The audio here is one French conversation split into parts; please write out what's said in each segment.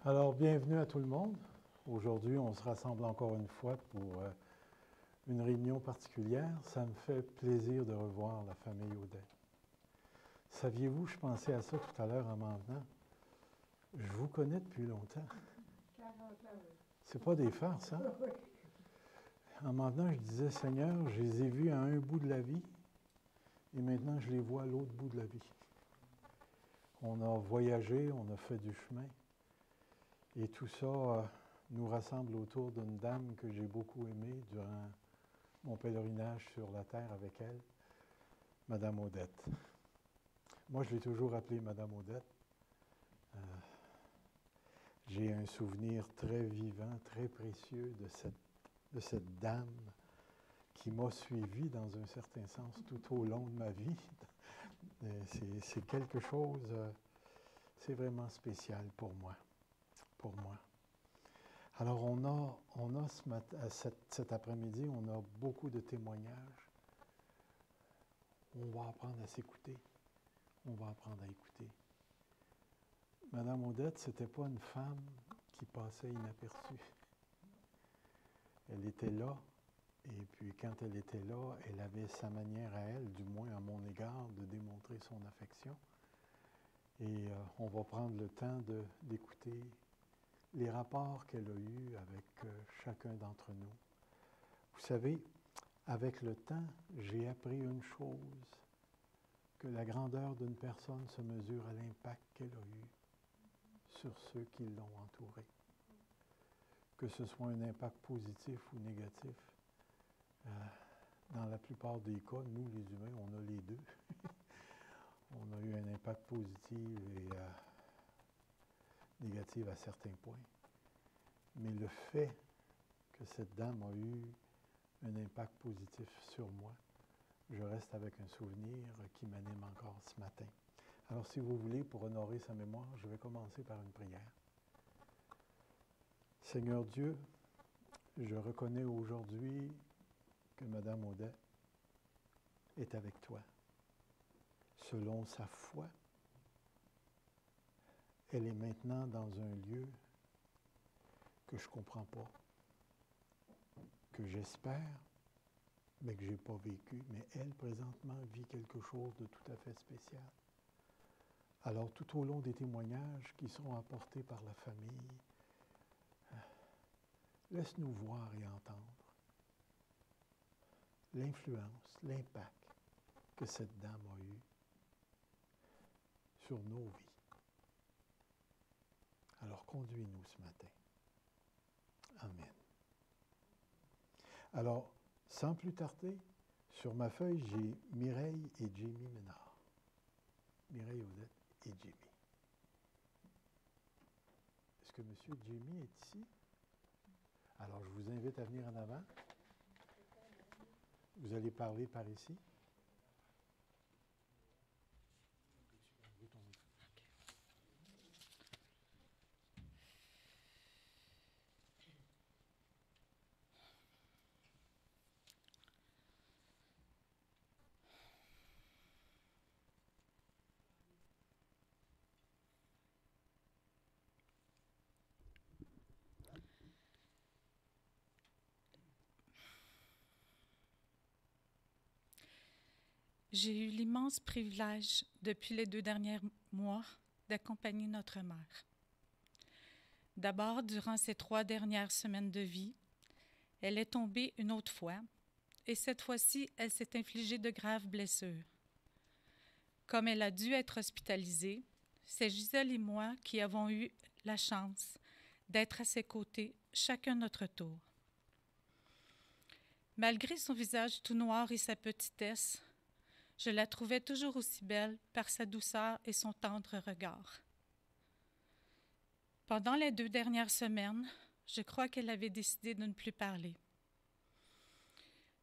Alors, bienvenue à tout le monde. Aujourd'hui, on se rassemble encore une fois pour une réunion particulière. Ça me fait plaisir de revoir la famille Audet. Saviez-vous, je pensais à ça tout à l'heure en m'en venant, je vous connais depuis longtemps. 40 ans, C'est pas des farces, hein? oui. En m'en venant, je disais, Seigneur, je les ai vus à un bout de la vie et maintenant je les vois à l'autre bout de la vie. On a voyagé, on a fait du chemin. Et tout ça nous rassemble autour d'une dame que j'ai beaucoup aimée durant mon pèlerinage sur la terre avec elle, Madame Odette. Moi, je l'ai toujours appelée Madame Odette. J'ai un souvenir très vivant, très précieux de cette dame qui m'a suivi dans un certain sens tout au long de ma vie. C'est quelque chose, c'est vraiment spécial pour moi. Alors, on a cet après-midi, on a beaucoup de témoignages. On va apprendre à s'écouter. On va apprendre à écouter. Madame Odette, c'était pas une femme qui passait inaperçue. Elle était là, et puis quand elle était là, elle avait sa manière à elle, du moins à mon égard, de démontrer son affection. Et on va prendre le temps d'écouter les rapports qu'elle a eus avec chacun d'entre nous. Vous savez, avec le temps, j'ai appris une chose, que la grandeur d'une personne se mesure à l'impact qu'elle a eu sur ceux qui l'ont entourée. Que ce soit un impact positif ou négatif, dans la plupart des cas, nous les humains, on a les deux. On a eu un impact positif et négatif à certains points. Mais le fait que cette dame a eu un impact positif sur moi, je reste avec un souvenir qui m'anime encore ce matin. Alors, si vous voulez, pour honorer sa mémoire, je vais commencer par une prière. Seigneur Dieu, je reconnais aujourd'hui que Madame Audet est avec toi. Selon sa foi, elle est maintenant dans un lieu que je ne comprends pas, que j'espère, mais que je n'ai pas vécu. Mais elle, présentement, vit quelque chose de tout à fait spécial. Alors, tout au long des témoignages qui seront apportés par la famille, laisse-nous voir et entendre l'influence, l'impact que cette dame a eu sur nos vies. Alors, conduis-nous ce matin. Amen. Alors, sans plus tarder, sur ma feuille, j'ai Mireille et Jamie Ménard. Mireille Odette et Jamie. Est-ce que M. Jamie est ici? Alors, je vous invite à venir en avant. Vous allez parler par ici. J'ai eu l'immense privilège, depuis les 2 derniers mois, d'accompagner notre mère. D'abord, durant ces 3 dernières semaines de vie, elle est tombée une autre fois, et cette fois-ci, elle s'est infligée de graves blessures. Comme elle a dû être hospitalisée, c'est Gisèle et moi qui avons eu la chance d'être à ses côtés, chacun notre tour. Malgré son visage tout noir et sa petitesse, je la trouvais toujours aussi belle par sa douceur et son tendre regard. Pendant les 2 dernières semaines, je crois qu'elle avait décidé de ne plus parler.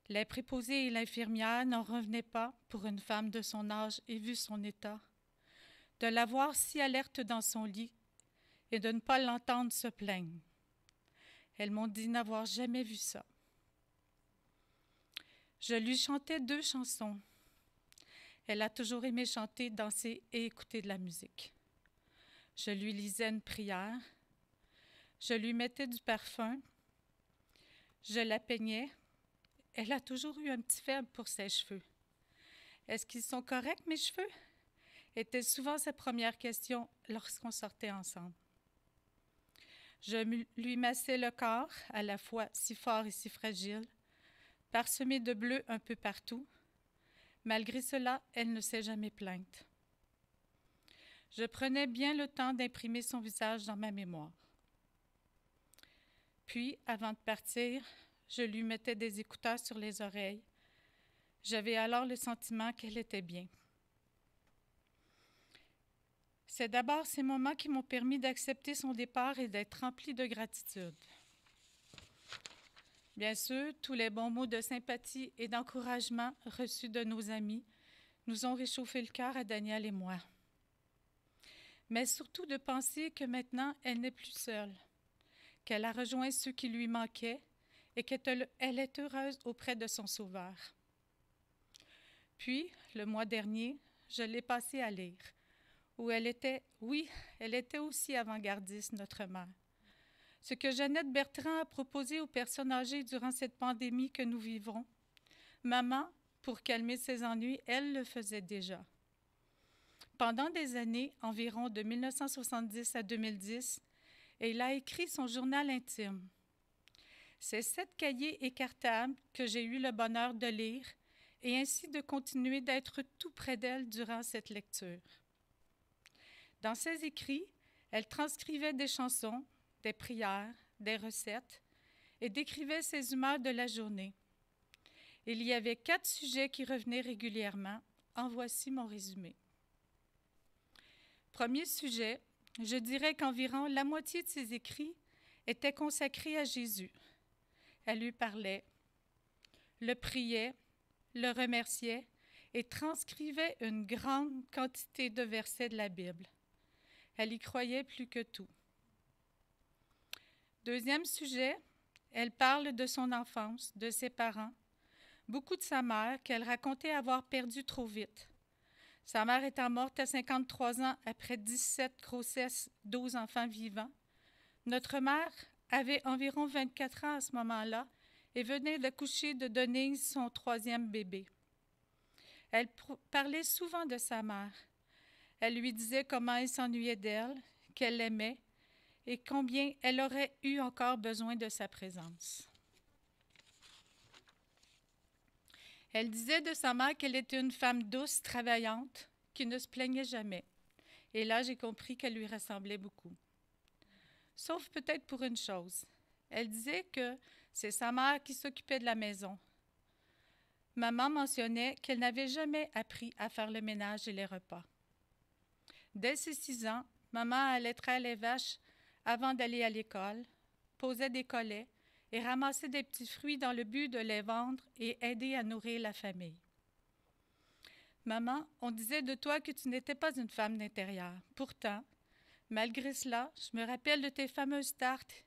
Les préposés et l'infirmière n'en revenaient pas, pour une femme de son âge et vu son état, de la voir si alerte dans son lit et de ne pas l'entendre se plaindre. Elles m'ont dit n'avoir jamais vu ça. Je lui chantais 2 chansons. Elle a toujours aimé chanter, danser et écouter de la musique. Je lui lisais une prière Je lui mettais du parfum. Je la peignais. Elle a toujours eu un petit faible pour ses cheveux. « Est-ce qu'ils sont corrects, mes cheveux? » était souvent sa première question lorsqu'on sortait ensemble. Je lui massais le corps, à la fois si fort et si fragile, parsemé de bleu un peu partout. Malgré cela, elle ne s'est jamais plainte. Je prenais bien le temps d'imprimer son visage dans ma mémoire. Puis, avant de partir, je lui mettais des écouteurs sur les oreilles. J'avais alors le sentiment qu'elle était bien. C'est d'abord ces moments qui m'ont permis d'accepter son départ et d'être remplie de gratitude. Bien sûr, tous les bons mots de sympathie et d'encouragement reçus de nos amis nous ont réchauffé le cœur à Daniel et moi. Mais surtout de penser que maintenant, elle n'est plus seule, qu'elle a rejoint ceux qui lui manquaient et qu'elle est heureuse auprès de son Sauveur. Puis, le mois dernier, je l'ai passée à lire, où elle était aussi avant-gardiste, notre mère. Ce que Jeannette Bertrand a proposé aux personnes âgées durant cette pandémie que nous vivons, maman, pour calmer ses ennuis, elle le faisait déjà. Pendant des années, environ de 1970 à 2010, elle a écrit son journal intime. C'est 7 cahiers écartables que j'ai eu le bonheur de lire et ainsi de continuer d'être tout près d'elle durant cette lecture. Dans ses écrits, elle transcrivait des chansons, des prières, des recettes et décrivait ses humeurs de la journée. Il y avait 4 sujets qui revenaient régulièrement. En voici mon résumé. Premier sujet, je dirais qu'environ la moitié de ses écrits étaient consacrés à Jésus. Elle lui parlait, le priait, le remerciait et transcrivait une grande quantité de versets de la Bible. Elle y croyait plus que tout. Deuxième sujet, elle parle de son enfance, de ses parents, beaucoup de sa mère qu'elle racontait avoir perdu trop vite. Sa mère étant morte à 53 ans après 17 grossesses, 12 enfants vivants. Notre mère avait environ 24 ans à ce moment-là et venait d'accoucher de Denise, son 3e bébé. Elle parlait souvent de sa mère. Elle lui disait comment elle s'ennuyait d'elle, qu'elle l'aimait et combien elle aurait eu encore besoin de sa présence. Elle disait de sa mère qu'elle était une femme douce, travaillante, qui ne se plaignait jamais. Et là, j'ai compris qu'elle lui ressemblait beaucoup. Sauf peut-être pour une chose. Elle disait que c'est sa mère qui s'occupait de la maison. Maman mentionnait qu'elle n'avait jamais appris à faire le ménage et les repas. Dès ses 6 ans, maman allait traire les vaches avant d'aller à l'école, posait des collets et ramassait des petits fruits dans le but de les vendre et aider à nourrir la famille. Maman, on disait de toi que tu n'étais pas une femme d'intérieur. Pourtant, malgré cela, je me rappelle de tes fameuses tartes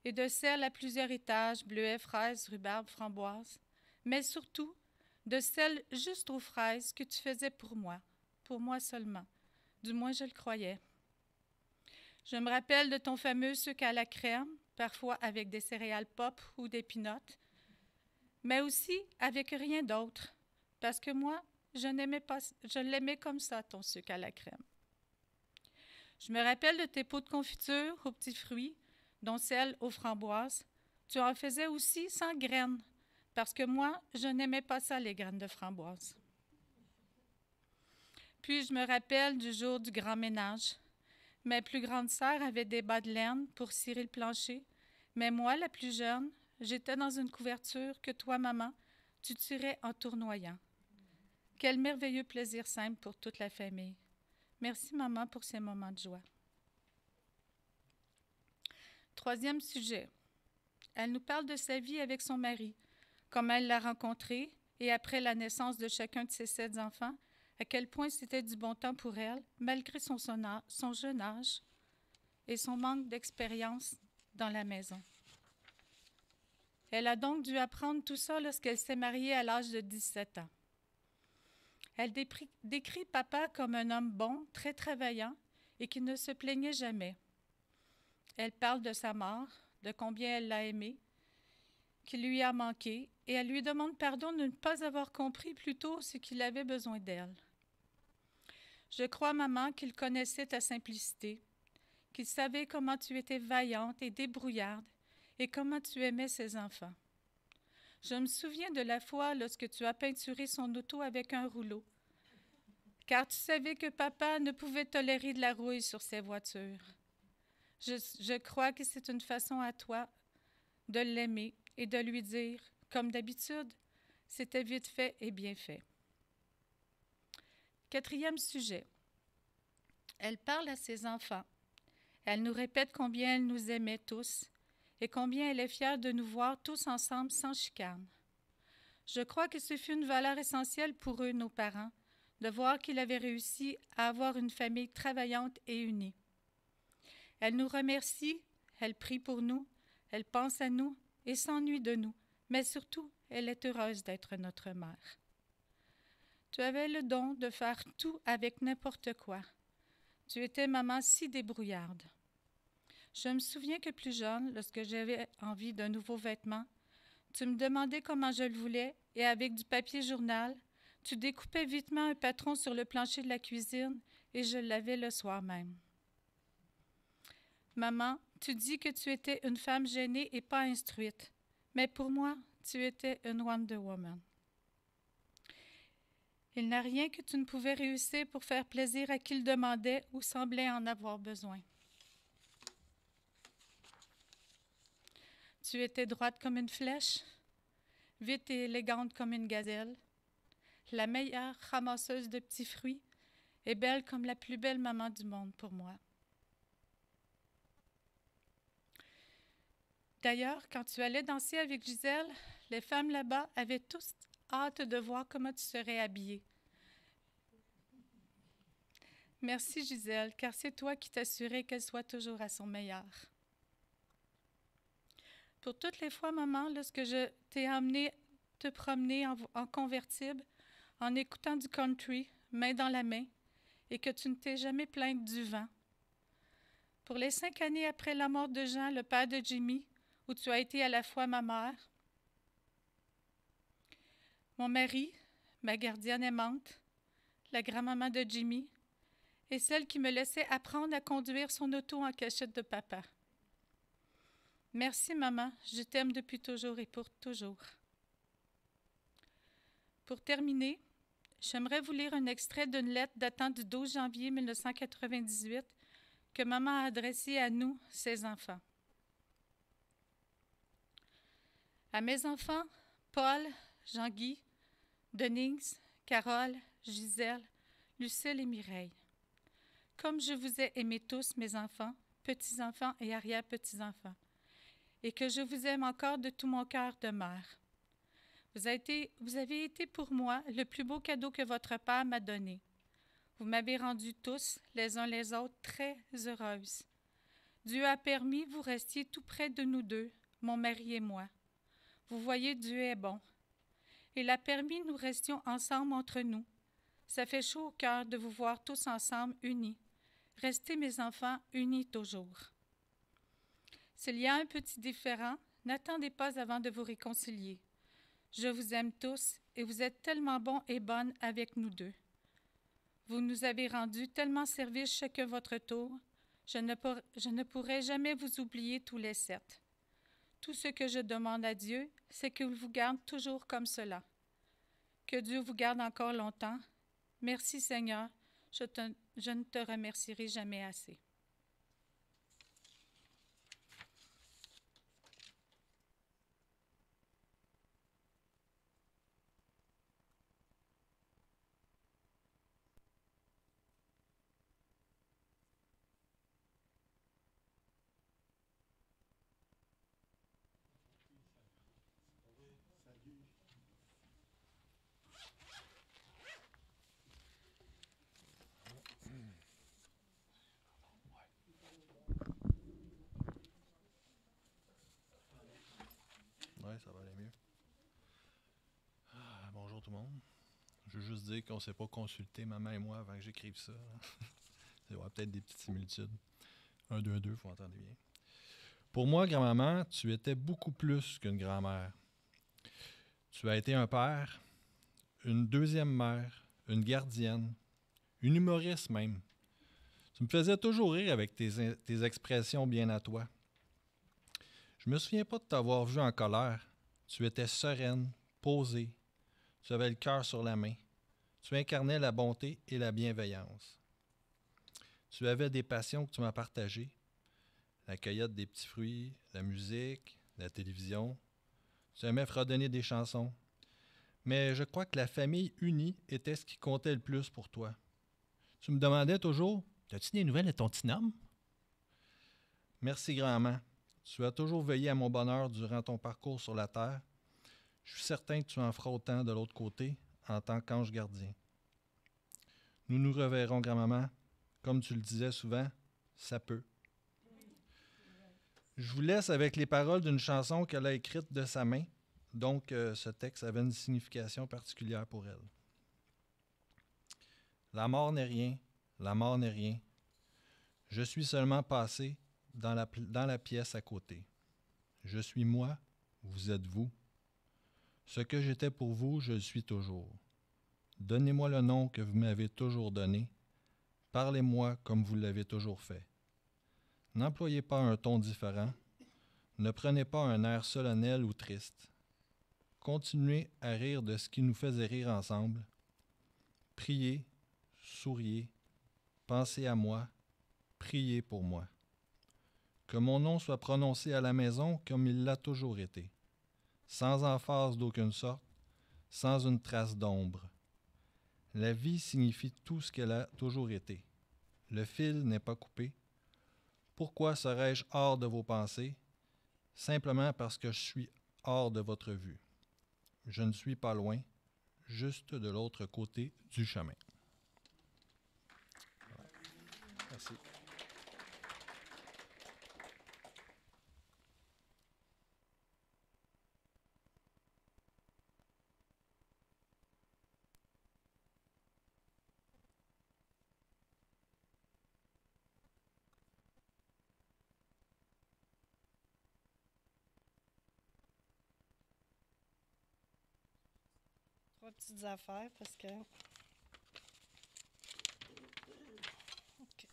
et de celles à plusieurs étages, bleuets, fraises, rhubarbe, framboises, mais surtout de celles juste aux fraises que tu faisais pour moi seulement. Du moins, je le croyais. Je me rappelle de ton fameux sucre à la crème, parfois avec des céréales pop ou des peanuts, mais aussi avec rien d'autre, parce que moi, je l'aimais comme ça, ton sucre à la crème. Je me rappelle de tes pots de confiture aux petits fruits, dont celle aux framboises. Tu en faisais aussi sans graines, parce que moi, je n'aimais pas ça, les graines de framboises. Puis je me rappelle du jour du grand ménage. Mes plus grandes sœurs avaient des bas de laine pour cirer le plancher, mais moi, la plus jeune, j'étais dans une couverture que toi, maman, tu tirais en tournoyant. Quel merveilleux plaisir simple pour toute la famille. Merci, maman, pour ces moments de joie. Troisième sujet. Elle nous parle de sa vie avec son mari, comment elle l'a rencontré et après la naissance de chacun de ses 7 enfants, à quel point c'était du bon temps pour elle, malgré son jeune âge et son manque d'expérience dans la maison. Elle a donc dû apprendre tout ça lorsqu'elle s'est mariée à l'âge de 17 ans. Elle décrit papa comme un homme bon, très travaillant et qui ne se plaignait jamais. Elle parle de sa mort, de combien elle l'a aimé, qu'il lui a manqué, et elle lui demande pardon de ne pas avoir compris plus tôt ce qu'il avait besoin d'elle. Je crois, maman, qu'il connaissait ta simplicité, qu'il savait comment tu étais vaillante et débrouillarde, et comment tu aimais ses enfants. Je me souviens de la fois lorsque tu as peinturé son auto avec un rouleau, car tu savais que papa ne pouvait tolérer de la rouille sur ses voitures. Je crois que c'est une façon à toi de l'aimer et de lui dire, comme d'habitude, c'était vite fait et bien fait. 4e sujet. Elle parle à ses enfants. Elle nous répète combien elle nous aimait tous et combien elle est fière de nous voir tous ensemble sans chicane. Je crois que ce fut une valeur essentielle pour eux, nos parents, de voir qu'il avait réussi à avoir une famille travaillante et unie. Elle nous remercie, elle prie pour nous, elle pense à nous et s'ennuie de nous, mais surtout, elle est heureuse d'être notre mère. Tu avais le don de faire tout avec n'importe quoi. Tu étais maman si débrouillarde. Je me souviens que plus jeune, lorsque j'avais envie d'un nouveau vêtement, tu me demandais comment je le voulais et avec du papier journal, tu découpais vitement un patron sur le plancher de la cuisine et je l'avais le soir même. Maman, tu dis que tu étais une femme gênée et pas instruite, mais pour moi, tu étais une Wonder Woman. Il n'y a rien que tu ne pouvais réussir pour faire plaisir à qui le demandait ou semblait en avoir besoin. Tu étais droite comme une flèche, vite et élégante comme une gazelle, la meilleure ramasseuse de petits fruits et belle comme la plus belle maman du monde pour moi. D'ailleurs, quand tu allais danser avec Gisèle, les femmes là-bas avaient tous hâte de voir comment tu serais habillée. Merci Gisèle, car c'est toi qui t'assurais qu'elle soit toujours à son meilleur. Pour toutes les fois, maman, lorsque je t'ai emmené te promener en convertible, en écoutant du country, main dans la main, et que tu ne t'es jamais plainte du vent. Pour les 5 années après la mort de Jean, le père de Jimmy, où tu as été à la fois ma mère, mon mari, ma gardienne aimante, la grand-maman de Jimmy, et celle qui me laissait apprendre à conduire son auto en cachette de papa. Merci, maman, je t'aime depuis toujours et pour toujours. Pour terminer, j'aimerais vous lire un extrait d'une lettre datant du 12 janvier 1998 que maman a adressée à nous, ses enfants. À mes enfants, Paul, Jean-Guy, Denise, Carole, Gisèle, Lucille et Mireille. Comme je vous ai aimés tous, mes enfants, petits-enfants et arrière-petits-enfants, et que je vous aime encore de tout mon cœur de mère. Vous avez été pour moi le plus beau cadeau que votre père m'a donné. Vous m'avez rendus tous, les uns les autres, très heureuses. Dieu a permis que vous restiez tout près de nous deux, mon mari et moi. Vous voyez, Dieu est bon. Il a permis que nous restions ensemble entre nous. Ça fait chaud au cœur de vous voir tous ensemble, unis. Restez, mes enfants, unis toujours. S'il y a un petit différend, n'attendez pas avant de vous réconcilier. Je vous aime tous et vous êtes tellement bons et bonnes avec nous deux. Vous nous avez rendu tellement service chacun votre tour. Je ne pourrai jamais vous oublier tous les 7. Tout ce que je demande à Dieu, c'est qu'il vous garde toujours comme cela. Que Dieu vous garde encore longtemps. Merci Seigneur, je ne te remercierai jamais assez. Ouais, ça va aller mieux. Bonjour tout le monde. Je veux juste dire qu'on ne s'est pas consulté, maman et moi, avant que j'écrive ça. Il y aura peut-être des petites similitudes. 1, 2, 1, 2, vous entendez bien. Pour moi, grand-maman, tu étais beaucoup plus qu'une grand-mère. Tu as été un père, une deuxième mère, une gardienne, une humoriste même. Tu me faisais toujours rire avec tes expressions bien à toi. Je me souviens pas de t'avoir vu en colère. Tu étais sereine, posée. Tu avais le cœur sur la main. Tu incarnais la bonté et la bienveillance. Tu avais des passions que tu m'as partagées. La cueillette des petits fruits, la musique, la télévision. Tu aimais fredonner des chansons. Mais je crois que la famille unie était ce qui comptait le plus pour toi. Tu me demandais toujours, « As-tu des nouvelles de ton petit homme? » Merci grand-mère. Tu as toujours veillé à mon bonheur durant ton parcours sur la terre. Je suis certain que tu en feras autant de l'autre côté, en tant qu'ange gardien. Nous nous reverrons, grand-maman. Comme tu le disais souvent, ça peut. Je vous laisse avec les paroles d'une chanson qu'elle a écrite de sa main. Donc, ce texte avait une signification particulière pour elle. La mort n'est rien, la mort n'est rien. Je suis seulement passé dans la pièce à côté. Je suis moi, vous êtes vous. Ce que j'étais pour vous, je le suis toujours. Donnez-moi le nom que vous m'avez toujours donné. Parlez-moi comme vous l'avez toujours fait. N'employez pas un ton différent. Ne prenez pas un air solennel ou triste. Continuez à rire de ce qui nous faisait rire ensemble. Priez, souriez, pensez à moi, priez pour moi. Que mon nom soit prononcé à la maison comme il l'a toujours été, sans emphase d'aucune sorte, sans une trace d'ombre. La vie signifie tout ce qu'elle a toujours été. Le fil n'est pas coupé. Pourquoi serais-je hors de vos pensées? Simplement parce que je suis hors de votre vue. Je ne suis pas loin, juste de l'autre côté du chemin. Voilà. Merci. Trois petites affaires parce que... OK.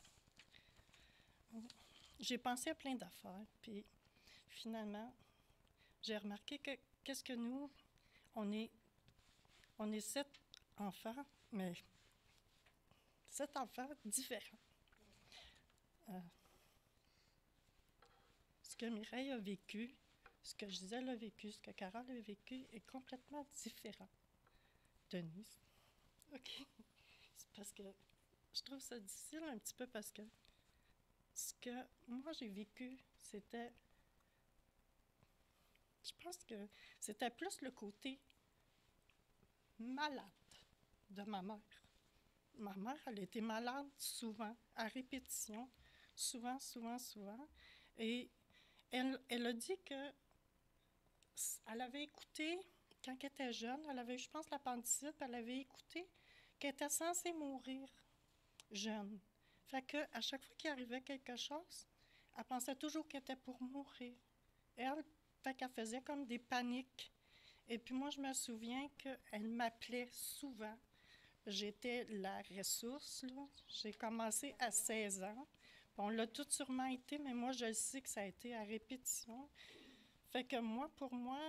J'ai pensé à plein d'affaires, puis finalement, j'ai remarqué que qu'est-ce que nous, on est 7 enfants, mais 7 enfants différents. Ce que Mireille a vécu, ce que Gisèle a vécu, ce que Carole a vécu est complètement différent. Denise. OK. C'est parce que je trouve ça difficile un petit peu parce que ce que moi j'ai vécu, c'était... Je pense que c'était plus le côté malade de ma mère. Ma mère, elle était malade souvent, à répétition, souvent. Et elle a dit que elle avait écouté, quand elle était jeune, elle avait eu, je pense, l'appendicite, elle avait écouté qu'elle était censée mourir jeune. Fait qu'à chaque fois qu'il arrivait quelque chose, elle pensait toujours qu'elle était pour mourir. Fait qu'elle faisait comme des paniques. Et puis moi, je me souviens qu'elle m'appelait souvent. J'étais la ressource, là. J'ai commencé à 16 ans. On l'a tout sûrement été, mais moi, je sais que ça a été à répétition. Fait que moi, pour moi,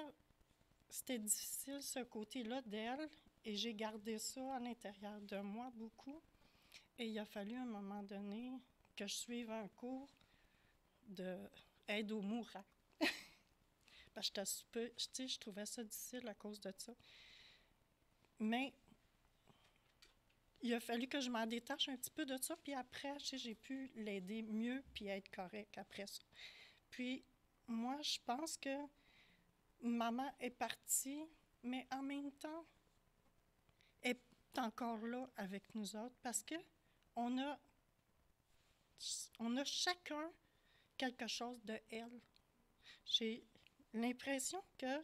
c'était difficile ce côté-là d'elle, et j'ai gardé ça à l'intérieur de moi beaucoup. Et il a fallu à un moment donné que je suive un cours d'aide aux mourants. Parce que je trouvais ça difficile à cause de ça. Mais il a fallu que je m'en détache un petit peu de ça, puis après, j'ai pu l'aider mieux puis être correcte après ça. Puis moi, je pense que maman est partie, mais en même temps, elle est encore là avec nous autres parce que on a chacun quelque chose de elle. J'ai l'impression que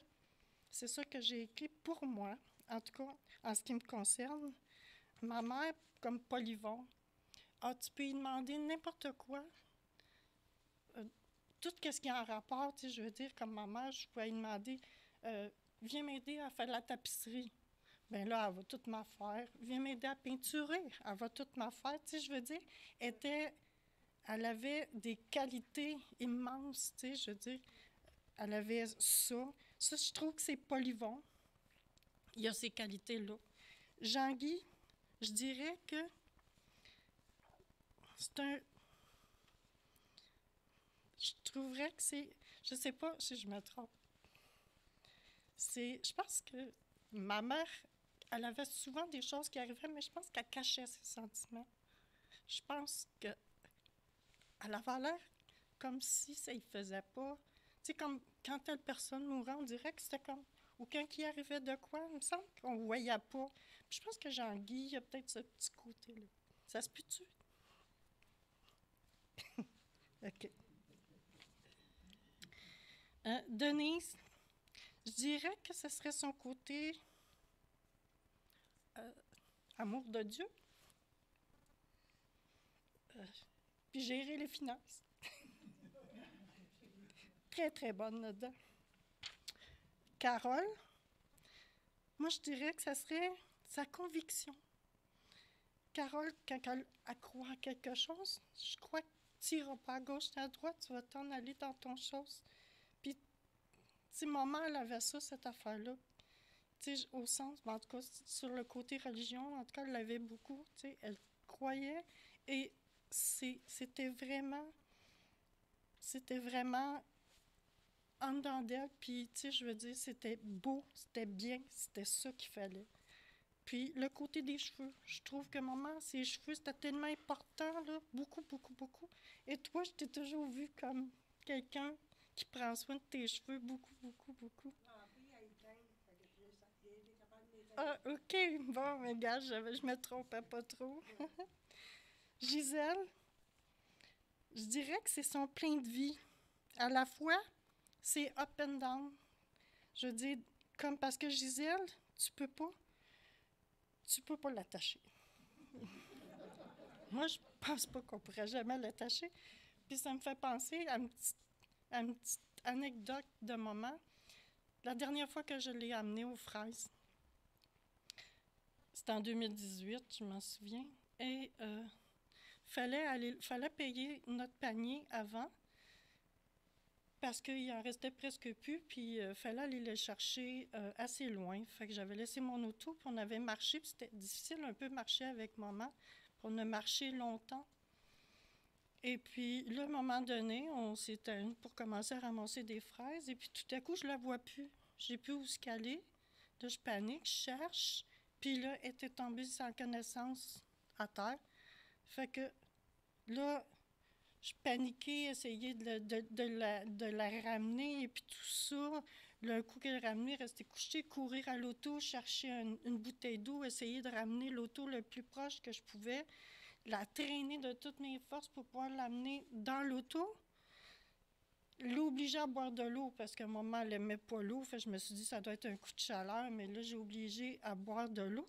c'est ça que j'ai écrit pour moi, en tout cas en ce qui me concerne. Ma mère, comme Paul Yvon, tu peux lui demander n'importe quoi. tout ce qui est en rapport, tu sais, je veux dire, comme ma mère, je pouvais lui demander viens m'aider à faire la tapisserie. Bien là, elle va tout m'en faire. Viens m'aider à peinturer. Elle va tout m'en faire. Tu sais, je veux dire, elle avait des qualités immenses, tu sais, je veux dire. Elle avait ça. Ça, je trouve que c'est polyvalent. Il y a ces qualités-là. Jean-Guy, je dirais que c'est un... Je trouverais que c'est... Je ne sais pas si je me trompe. Je pense que ma mère, elle avait souvent des choses qui arrivaient, mais je pense qu'elle cachait ses sentiments. Je pense qu'elle avait l'air comme si ça ne faisait pas. Tu sais, comme quand telle personne mourait, on dirait que c'était comme... Ou quand il arrivait de quoi, il me semble qu'on ne voyait pas. Puis je pense que Jean-Guy, il y a peut-être ce petit côté-là. Ça se peut-tu? OK. Denise, je dirais que ce serait son côté amour de Dieu. Puis gérer les finances. Très, très bonne là-dedans. Carole, moi, je dirais que ça serait sa conviction. Carole, quand elle croit à quelque chose, je crois que tu n'iras pas à gauche ni à droite, tu vas t'en aller dans ton chose. Puis, tu sais, maman, elle avait ça, cette affaire-là. Tu sais, au sens, en tout cas, sur le côté religion, en tout cas, elle l'avait beaucoup. Tu sais, elle croyait et c'était vraiment en dedans d'elle. Puis, tu sais, je veux dire, c'était beau, c'était bien, c'était ça qu'il fallait. Puis, le côté des cheveux, je trouve que maman, ses cheveux, c'était tellement important, là, beaucoup, beaucoup, beaucoup. Et toi, je t'ai toujours vu comme quelqu'un qui prend soin de tes cheveux, beaucoup, beaucoup, beaucoup. Ah, OK, bon, mais gars, je me trompais pas trop. Gisèle, je dirais que c'est son plein de vie. À la fois, c'est up and down. Je veux dire, comme parce que Gisèle, tu peux pas l'attacher. Moi, je pense pas qu'on pourrait jamais l'attacher. Puis ça me fait penser à une petite anecdote de maman. La dernière fois que je l'ai amenée aux fraises, c'était en 2018, je m'en souviens, et fallait payer notre panier avant parce qu'il en restait presque plus, puis il fallait aller le chercher assez loin. Fait que j'avais laissé mon auto, puis on avait marché, puis c'était difficile un peu de marcher avec maman. Puis on a marché longtemps. Et puis, là, à un moment donné, on s'éteint pour commencer à ramasser des fraises, et puis tout à coup, je la vois plus. J'ai plus où se caler. Là, je panique, je cherche, puis là, elle était tombée sans connaissance à terre. Fait que là, je paniquais, essayais de la ramener, et puis tout ça. Le coup qu'elle ramenait, rester couchée, courir à l'auto, chercher une bouteille d'eau, essayer de ramener l'auto le plus proche que je pouvais, la traîner de toutes mes forces pour pouvoir l'amener dans l'auto. L'obliger à boire de l'eau, parce que maman, elle n'aimait pas l'eau. Fait que je me suis dit, ça doit être un coup de chaleur, mais là, j'ai obligé à boire de l'eau.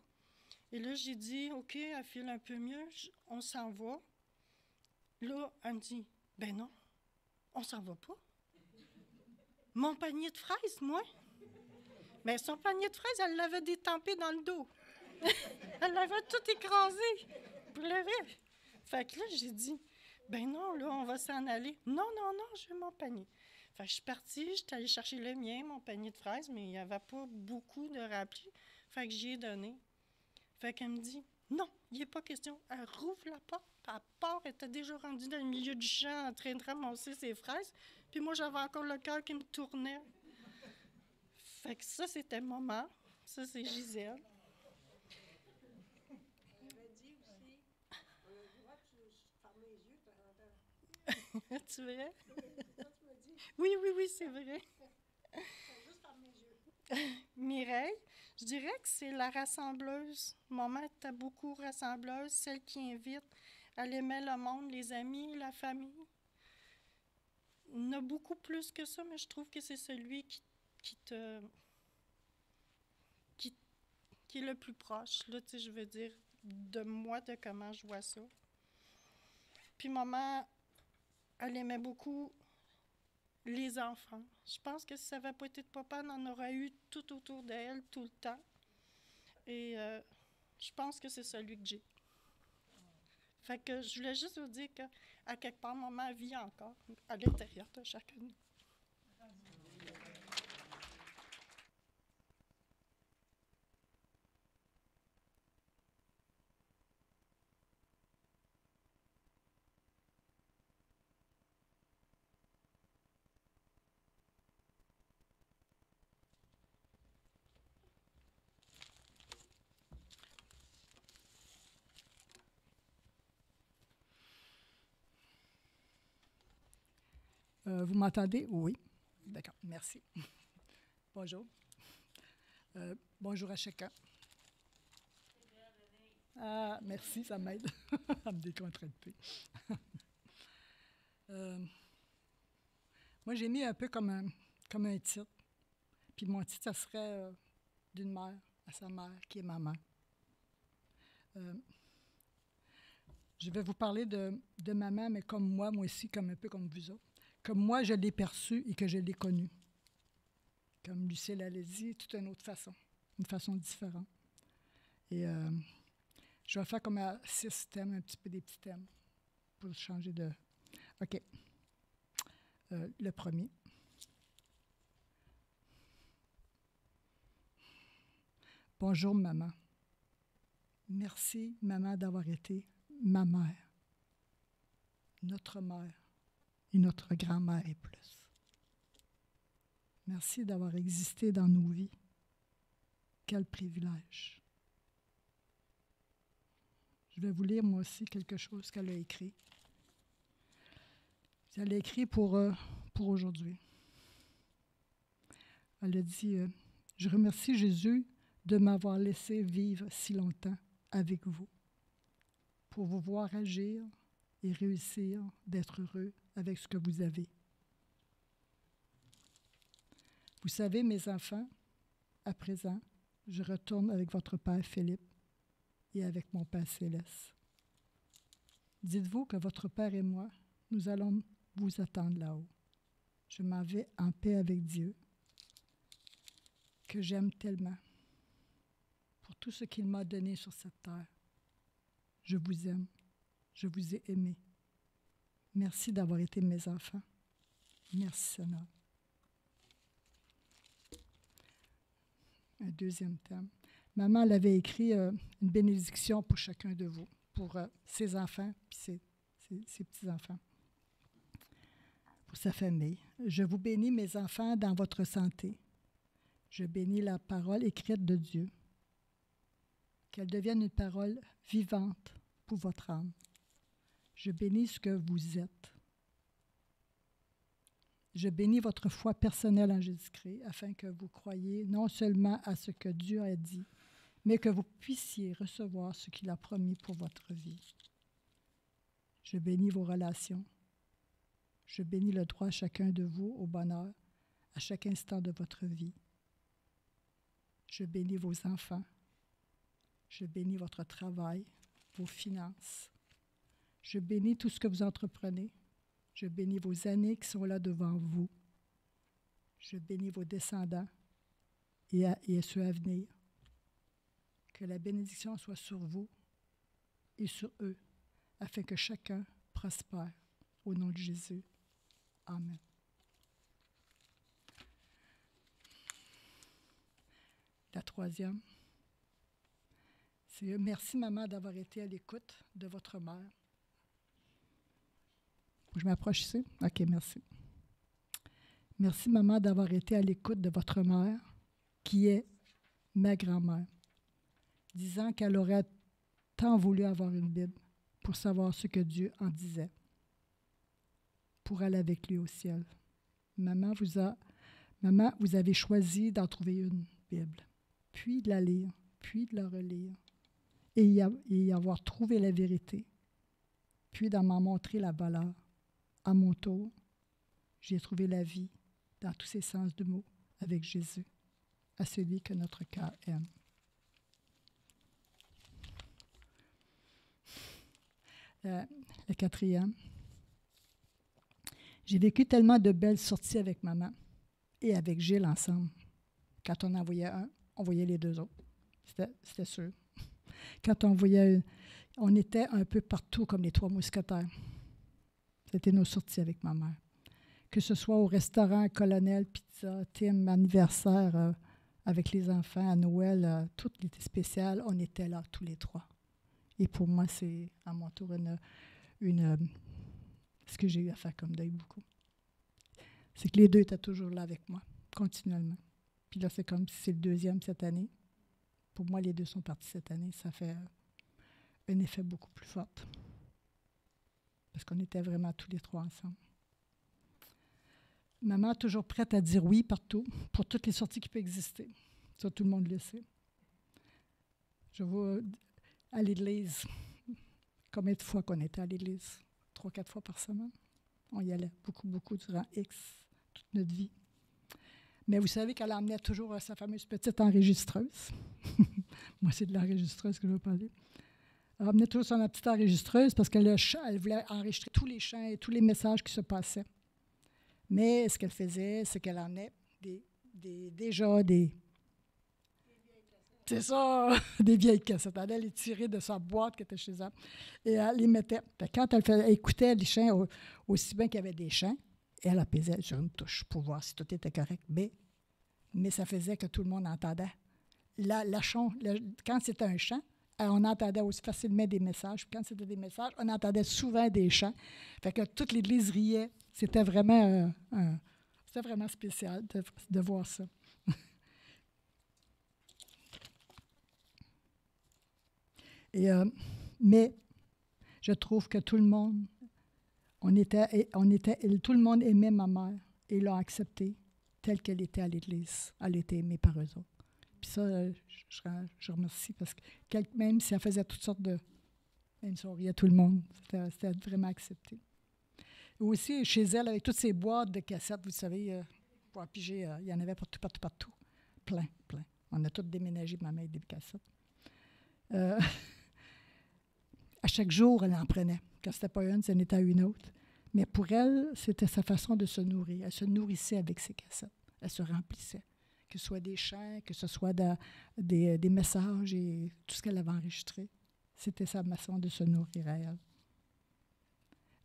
Et là, j'ai dit, OK, elle file un peu mieux, on s'en va. Là, elle me dit, ben non, on s'en va pas. Mon panier de fraises, moi. Mais son panier de fraises, elle l'avait détempé dans le dos. Elle l'avait tout écrasé. Pour le vrai. Fait que là, j'ai dit, ben non, là, on va s'en aller. Non, non, non, je veux mon panier. Fait que je suis partie, j'étais allée chercher le mien, mon panier de fraises, mais il n'y avait pas beaucoup de remplis. Fait que j'y ai donné. Fait qu'elle me dit, non, il n'y a pas question. Elle rouvre la porte, puis elle part, elle était déjà rendue dans le milieu du champ en train de ramasser ses fraises. Puis moi, j'avais encore le cœur qui me tournait. Fait que ça, c'était maman. Ça, c'est Gisèle. Tu verrais? Oui, oui, oui, c'est vrai. Mireille, je dirais que c'est la rassembleuse. Maman était beaucoup rassembleuse, celle qui invite. Elle aimait le monde, les amis, la famille. Il y en a beaucoup plus que ça, mais je trouve que c'est celui qui est le plus proche, là, tu sais, je veux dire, de moi, de comment je vois ça. Puis maman, elle aimait beaucoup les enfants. Je pense que si ça n'avait pas été de papa, on en aurait eu tout autour d'elle, tout le temps. Et je pense que c'est celui que j'ai. Fait que je voulais juste vous dire qu'à quelque part, maman vit encore à l'intérieur de chacun de nous. Vous m'entendez? Oui. D'accord, merci. Bonjour. Bonjour à chacun. Ah, merci, ça m'aide à me décontracter. Moi, j'ai mis un peu comme un titre. Puis mon titre, ça serait d'une mère à sa mère, qui est ma mère. Je vais vous parler de maman, mais comme moi aussi, comme un peu comme vous autres. Comme moi, je l'ai perçue et que je l'ai connue. Comme Lucille l'a dit, toute une autre façon, une façon différente. Et je vais faire comme 6 thèmes, un petit peu des petits thèmes, pour changer de... OK. Le premier. Bonjour, maman. Merci, maman, d'avoir été ma mère, notre mère et notre grand-mère et plus. Merci d'avoir existé dans nos vies. Quel privilège. Je vais vous lire moi aussi quelque chose qu'elle a écrit. Elle a écrit pour aujourd'hui. Elle a dit « Je remercie Jésus de m'avoir laissé vivre si longtemps avec vous, pour vous voir agir et réussir d'être heureux avec ce que vous avez. Vous savez, mes enfants, à présent, je retourne avec votre Père Philippe et avec mon Père Céleste. Dites-vous que votre Père et moi, nous allons vous attendre là-haut. Je m'en vais en paix avec Dieu, que j'aime tellement, pour tout ce qu'il m'a donné sur cette terre. Je vous aime, je vous ai aimé. Merci d'avoir été mes enfants. Merci, Seigneur. Un deuxième thème. Maman, elle avait écrit une bénédiction pour chacun de vous, pour ses enfants et ses petits-enfants, pour sa famille. Je vous bénis, mes enfants, dans votre santé. Je bénis la parole écrite de Dieu, qu'elle devienne une parole vivante pour votre âme. Je bénis ce que vous êtes. Je bénis votre foi personnelle en Jésus-Christ, afin que vous croyiez non seulement à ce que Dieu a dit, mais que vous puissiez recevoir ce qu'il a promis pour votre vie. Je bénis vos relations. Je bénis le droit à chacun de vous au bonheur, à chaque instant de votre vie. Je bénis vos enfants. Je bénis votre travail, vos finances. Je bénis tout ce que vous entreprenez. Je bénis vos années qui sont là devant vous. Je bénis vos descendants et ceux à venir. Que la bénédiction soit sur vous et sur eux, afin que chacun prospère. Au nom de Jésus. Amen. La troisième, c'est merci, maman, d'avoir été à l'écoute de votre mère. Je m'approche ici? OK, merci. Merci, maman, d'avoir été à l'écoute de votre mère, qui est ma grand-mère, disant qu'elle aurait tant voulu avoir une Bible pour savoir ce que Dieu en disait, pour aller avec lui au ciel. Maman, vous avez choisi d'en trouver une Bible, puis de la lire, puis de la relire, et y avoir trouvé la vérité, puis d'en m'en montrer la valeur. À mon tour, j'ai trouvé la vie dans tous ses sens de mots avec Jésus, à celui que notre cœur aime. Le quatrième. J'ai vécu tellement de belles sorties avec maman et avec Gilles ensemble. Quand on en voyait un, on voyait les deux autres. C'était sûr. Quand on voyait... On était un peu partout comme les trois mousquetaires. C'était nos sorties avec ma mère. Que ce soit au restaurant, Colonel, pizza, Tim, anniversaire avec les enfants, à Noël, tout était spécial. On était là tous les trois. Et pour moi, c'est à mon tour ce que j'ai eu à faire comme deuil beaucoup. C'est que les deux étaient toujours là avec moi, continuellement. Puis là, c'est comme si c'est le deuxième cette année. Pour moi, les deux sont partis cette année. Ça fait un effet beaucoup plus fort. Parce qu'on était vraiment tous les trois ensemble. Maman est toujours prête à dire oui partout, pour toutes les sorties qui peuvent exister. Ça, tout le monde le sait. Je vois à l'église. Combien de fois qu'on était à l'église? 3-4 fois par semaine. On y allait beaucoup durant toute notre vie. Mais vous savez qu'elle emmenait toujours sa fameuse petite enregistreuse. Moi, c'est de l'enregistreuse que je veux parler. Elle emmenait toujours son petite enregistreuse parce qu'elle voulait enregistrer tous les chants et tous les messages qui se passaient. Mais ce qu'elle faisait, c'est qu'elle emmenait déjà des... C'est ça, des vieilles cassettes. Elle allait les tirer de sa boîte qui était chez elle et elle les mettait. Puis quand elle écoutait les chants, aussi bien qu'il y avait des chants, elle apaisait sur une touche pour voir si tout était correct. Mais ça faisait que tout le monde entendait. Quand c'était un chant, on entendait aussi facilement des messages. Puis quand c'était des messages, on entendait souvent des chants. Fait que toute l'Église riait. C'était vraiment, spécial de voir ça. Mais je trouve que tout le monde, tout le monde aimait ma mère et l'a acceptée telle qu'elle était à l'Église. Elle était aimée par eux autres. Puis ça, je remercie parce que même si elle faisait toutes sortes de... Même si on riait tout le monde, c'était vraiment accepté. Et aussi, chez elle, avec toutes ces boîtes de cassettes, vous savez, pour piger, il y en avait partout. Plein. On a tous déménagé, ma mère, des cassettes. À chaque jour, elle en prenait. Quand ce n'était pas une, ce n'était une autre. Mais pour elle, c'était sa façon de se nourrir. Elle se nourrissait avec ses cassettes. Elle se remplissait. Que ce soit des chants, que ce soit des messages et tout ce qu'elle avait enregistré. C'était sa façon de se nourrir à elle.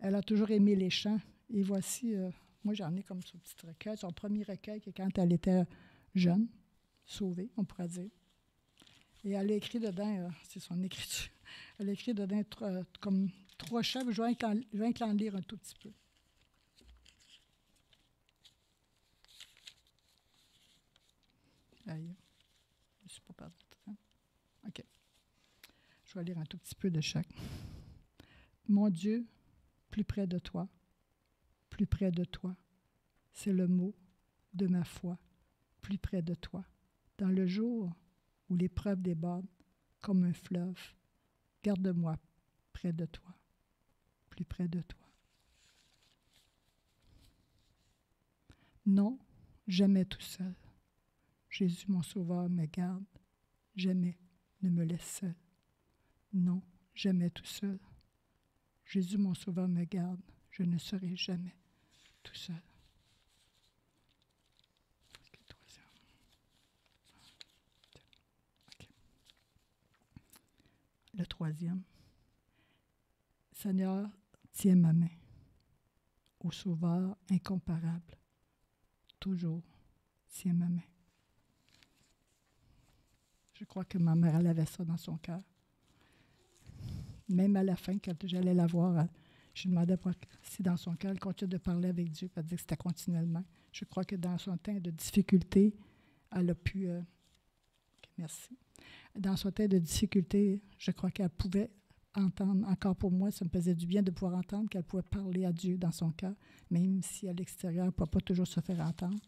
Elle a toujours aimé les chants. Et voici, moi j'en ai comme son petit recueil, son premier recueil, qui est quand elle était jeune, sauvée, on pourrait dire. Et elle a écrit dedans, c'est son écriture, elle a écrit dedans comme 3 chants. Je vais en lire un tout petit peu. Aïe, je ne suis pas perdue. OK. Je vais lire un tout petit peu de chaque. Mon Dieu, plus près de toi, c'est le mot de ma foi, plus près de toi. Dans le jour où l'épreuve déborde comme un fleuve, garde-moi près de toi, plus près de toi. Non, jamais tout seul. Jésus, mon Sauveur, me garde. Jamais ne me laisse seul. Non, jamais tout seul. Jésus, mon Sauveur, me garde. Je ne serai jamais tout seul. Le 3e. Seigneur, tiens ma main. Ô Sauveur incomparable, toujours tiens ma main. Je crois que ma mère, elle avait ça dans son cœur. Même à la fin, quand j'allais la voir, je lui demandais si dans son cœur, elle continue de parler avec Dieu. Elle disait que c'était continuellement. Je crois que dans son temps de difficulté, elle a pu... merci. Dans son temps de difficulté, je crois qu'elle pouvait entendre, encore pour moi, ça me faisait du bien de pouvoir entendre qu'elle pouvait parler à Dieu dans son cœur, même si à l'extérieur, elle ne pouvait pas toujours se faire entendre.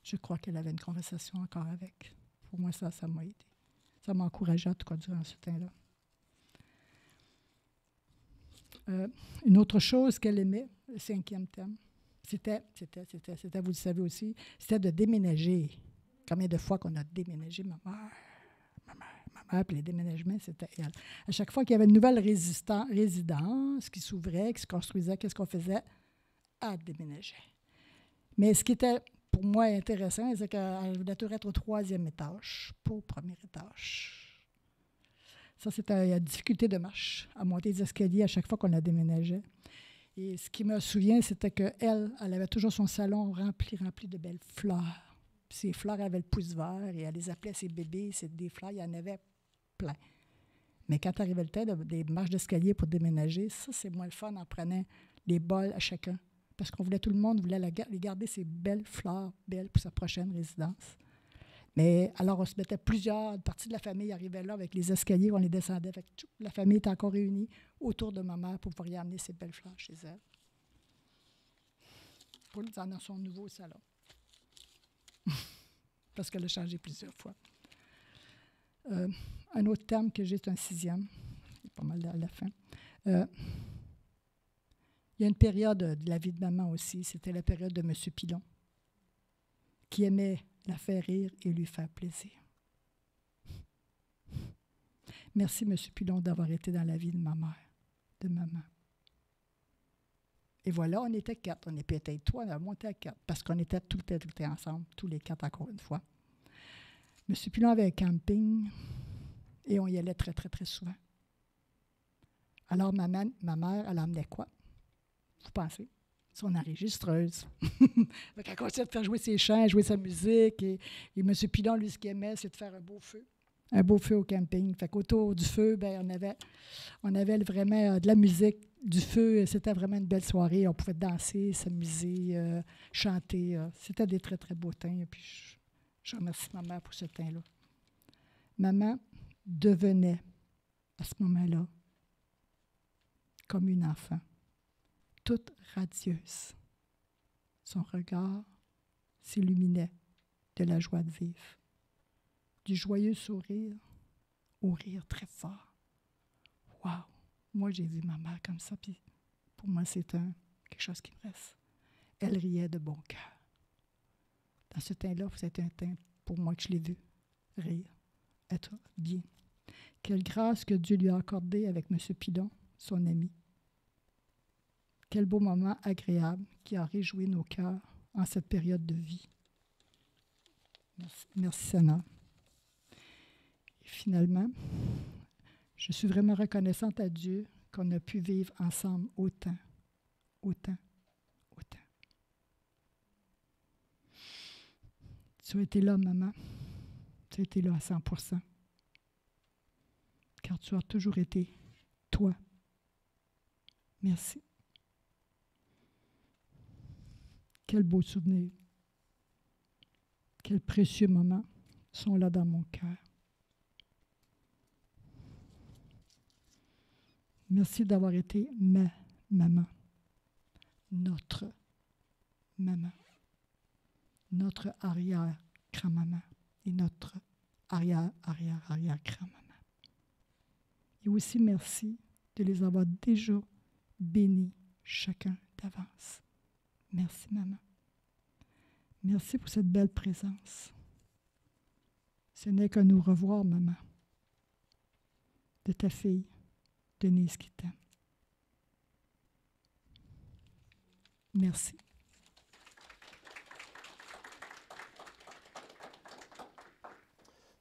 Je crois qu'elle avait une conversation encore avec. Pour moi, ça m'a aidé. Ça m'a encouragé en tout cas durant ce temps-là. Une autre chose qu'elle aimait, le 5e thème, c'était, vous le savez aussi, c'était de déménager. Combien de fois qu'on a déménagé, ma mère, puis les déménagements, c'était elle. À chaque fois qu'il y avait une nouvelle résidence qui s'ouvrait, qui se construisait, qu'est-ce qu'on faisait? elle déménageait. Mais ce qui était pour moi intéressant, c'est qu'elle voulait toujours être au 3e étage, pas au 1er étage. Ça, c'était la difficulté de marche, à monter les escaliers à chaque fois qu'on la déménageait. Et ce qui me souvient, c'était qu'elle, elle avait toujours son salon rempli de belles fleurs. Puis ces fleurs avaient le pouce vert et elle les appelait ses bébés. C'est des fleurs, il y en avait plein. Mais quand arrivait le temps des marches d'escalier pour déménager, ça, c'est moins le fun en prenant les bols à chacun. Parce qu'on voulait, tout le monde voulait les garder ces belles fleurs, belles pour sa prochaine résidence. Mais alors, on se mettait plusieurs parties de la famille arrivaient là avec les escaliers, on les descendait. Fait que toute la famille était encore réunie autour de ma mère pour pouvoir y amener ces belles fleurs chez elle. Paul dans son nouveau salon. Parce qu'elle a changé plusieurs fois. Un autre terme que j'ai, c'est un 6e. C'est pas mal à la fin. Il y a une période de la vie de maman aussi. C'était la période de M. Pilon, qui aimait la faire rire et lui faire plaisir. Merci, M. Pilon, d'avoir été dans la vie de ma mère, de maman. Et voilà, on était 4. On est peut-être 3, on a monté à 4, parce qu'on était tout le temps ensemble, tous les 4 encore une fois. M. Pilon avait un camping et on y allait très, très, très souvent. Alors, ma mère, elle emmenait quoi? Vous pensez? Son enregistreuse. Elle continuait de faire jouer ses chants, jouer sa musique. Et M. Pilon, lui, ce qu'il aimait, c'est de faire un beau feu. Un beau feu au camping. Fait qu'autour du feu, on avait vraiment de la musique, du feu. C'était vraiment une belle soirée. On pouvait danser, s'amuser, chanter. C'était des très, très beaux temps. Et puis, je remercie ma mère pour ce temps-là. Maman devenait, à ce moment-là, comme une enfant, toute radieuse. Son regard s'illuminait de la joie de vivre, du joyeux sourire au rire très fort. Wow! Moi, j'ai vu ma mère comme ça, puis pour moi, c'est quelque chose qui me reste. Elle riait de bon cœur. Dans ce temps-là, c'était un temps pour moi que je l'ai vu rire, être bien. Quelle grâce que Dieu lui a accordée avec M. Pilon, son ami. Quel beau moment agréable qui a réjoui nos cœurs en cette période de vie. Merci, merci Seigneur. Et finalement, je suis vraiment reconnaissante à Dieu qu'on a pu vivre ensemble autant. Tu as été là, maman. Tu as été là à 100%. Car tu as toujours été toi. Merci. Quel beau souvenir. Quels précieux moments sont là dans mon cœur. Merci d'avoir été ma maman. Notre maman. Notre arrière-grand-maman. Et notre arrière-grand-maman. Et aussi merci de les avoir déjà bénis chacun d'avance. Merci, maman. Merci pour cette belle présence. Ce n'est qu'à nous revoir, maman, de ta fille, Denise, qui t'aime. Merci.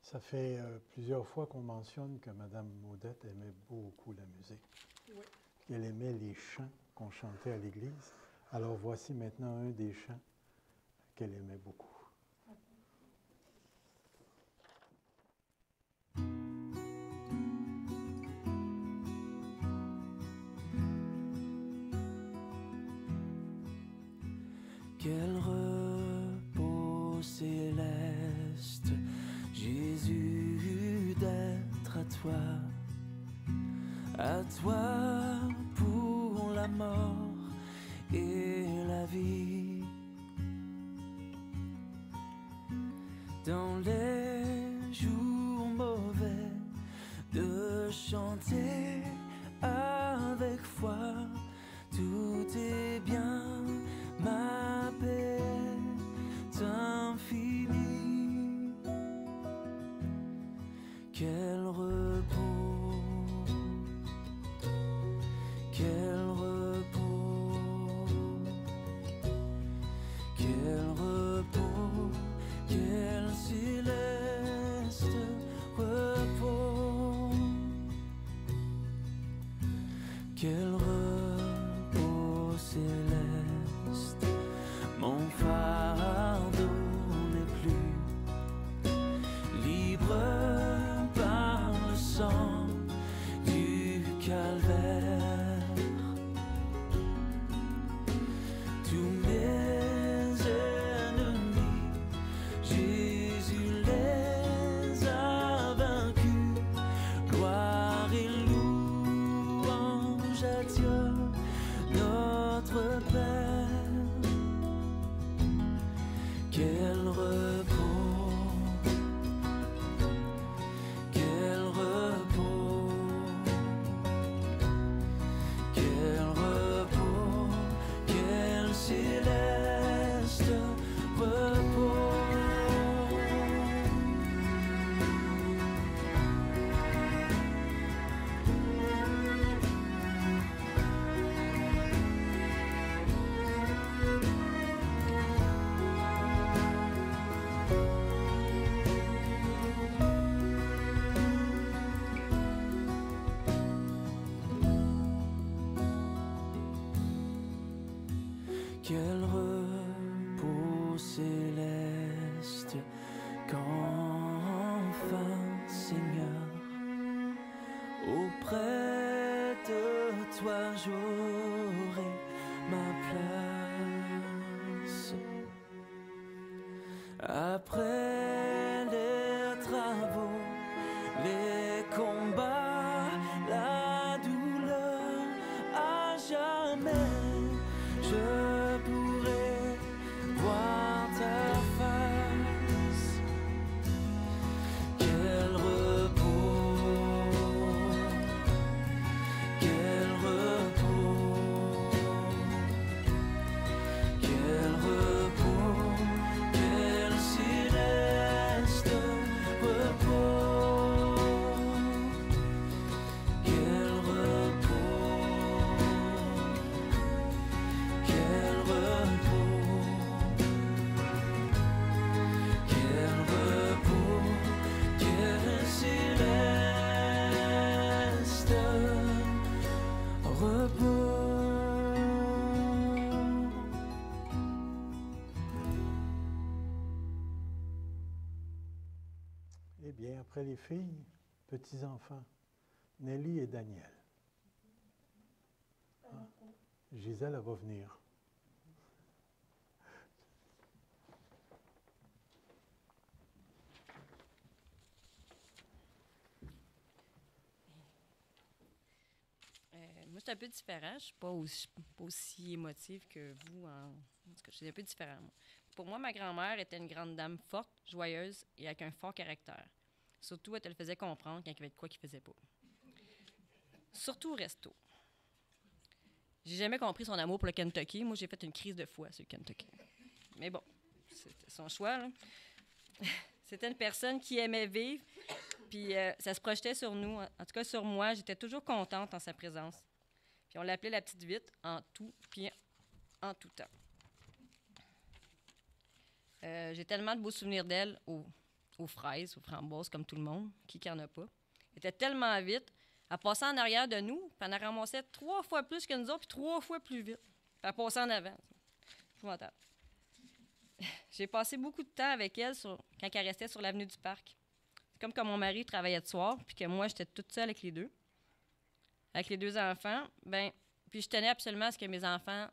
Ça fait plusieurs fois qu'on mentionne que Mme Maudette aimait beaucoup la musique. Oui. Elle aimait les chants qu'on chantait à l'église. Alors voici maintenant un des chants qu'elle aimait beaucoup. Quel repos céleste, Jésus, d'être à toi pour la mort et la vie. Dans les jours mauvais, de chanter avec foi, tout est bien, ma paix est infinie. Quel repos, quel repos, Quel repos, quel repos, quel repos, quel céleste repos. Quel repos céleste qu'enfin, Seigneur, auprès de toi j'aurai ma place. Après les travaux, les combats, la douleur, à jamais je pourrai voir ta face. Quel repos, quel repos, quel repos, quel céleste repos, quel repos, quel repos, quel repos, quel céleste repos. Eh bien, après les filles, petits-enfants, Nelly et Daniel. Ah, Gisèle, elle va venir. Moi, c'est un peu différent. Je ne suis pas aussi émotive que vous. En tout cas, c'est un peu différent. Moi. Pour moi, ma grand-mère était une grande dame forte, joyeuse et avec un fort caractère. Surtout, elle te le faisait comprendre quand il y avait de quoi qu'il ne faisait pas. Surtout au resto. J'ai jamais compris son amour pour le Kentucky. Moi, j'ai fait une crise de foi sur le Kentucky. Mais bon, c'était son choix, là. C'était une personne qui aimait vivre, puis ça se projetait sur nous. En tout cas, sur moi, j'étais toujours contente en sa présence. Puis on l'appelait la petite vite en tout, puis en tout temps. J'ai tellement de beaux souvenirs d'elle aux fraises, aux framboises, comme tout le monde. Qui en a pas? Elle était tellement vite. Elle passait en arrière de nous, puis elle en ramassait 3 fois plus que nous autres, puis 3 fois plus vite. Puis elle passait en avant. Épouvantable. J'ai passé beaucoup de temps avec elle quand elle restait sur l'avenue du Parc. C'est comme quand mon mari travaillait de soir, puis que moi, j'étais toute seule avec les deux. Avec les 2 enfants, puis je tenais absolument à ce que mes enfants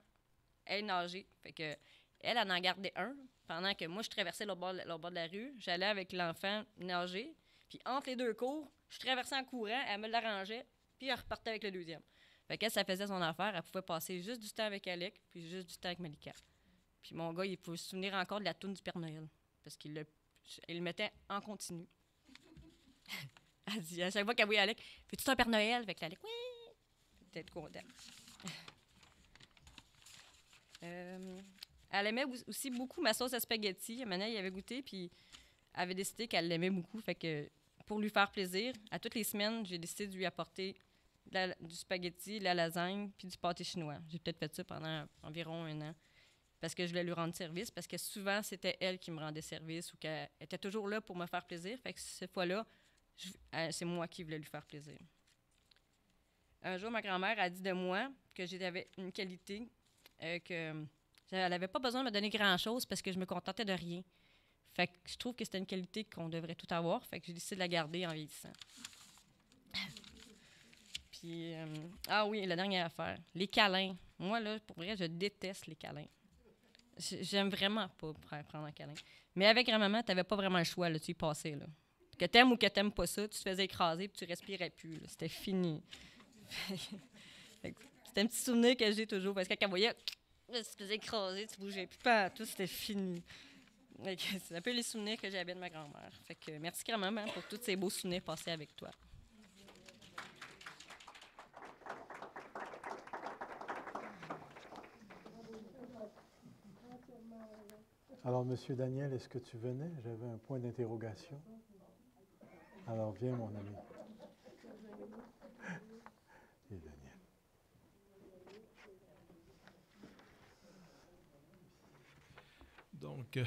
aient nagé. Fait que elle en gardait un, pendant que moi, je traversais le bord de la rue. J'allais avec l'enfant nager, puis entre les 2 cours, je traversais en courant, elle me l'arrangeait, puis elle repartait avec le deuxième. Fait qu'elle, ça faisait son affaire. Elle pouvait passer juste du temps avec Alec, puis juste du temps avec Malika. Puis mon gars, il pouvait se souvenir encore de la toune du Père Noël, parce qu'il le mettait en continu. Elle dit, à chaque fois qu'elle voyait Alec, « Fais-tu un Père Noël? » Fait que Alec, « Oui! » Elle était contente. Elle aimait aussi beaucoup ma sauce à spaghetti. Maintenant, il avait goûté, puis elle avait décidé qu'elle l'aimait beaucoup. Fait que pour lui faire plaisir, à toutes les semaines, j'ai décidé de lui apporter du spaghetti, de la lasagne, puis du pâté chinois. J'ai peut-être fait ça pendant environ 1 an, parce que je voulais lui rendre service, parce que souvent, c'était elle qui me rendait service ou qu'elle était toujours là pour me faire plaisir. Fait que cette fois-là, c'est moi qui voulais lui faire plaisir. Un jour, ma grand-mère a dit de moi que j'avais une qualité, que elle n'avait pas besoin de me donner grand-chose parce que je me contentais de rien. Fait que je trouve que c'était une qualité qu'on devrait tout avoir. Fait que j'ai décidé de la garder en vieillissant. Puis, ah oui, la dernière affaire, les câlins. Moi, là, pour vrai, je déteste les câlins. J'aime vraiment pas prendre un câlin. Mais avec grand-maman, t'avais pas vraiment le choix, là, tu y passais, là. Que t'aimes ou que t'aimes pas ça, tu te faisais écraser puis tu respirais plus, là. C'était fini. C'était un petit souvenir que j'ai toujours, parce que quand elle voyait, tu te faisais écraser, tu bougeais plus, pas tout, c'était fini. C'est un peu les souvenirs que j'avais de ma grand-mère. Fait que merci grand-maman pour tous ces beaux souvenirs passés avec toi. Alors, Monsieur Daniel, est-ce que tu venais? J'avais un point d'interrogation. Alors, viens, mon ami. Et Daniel. Donc,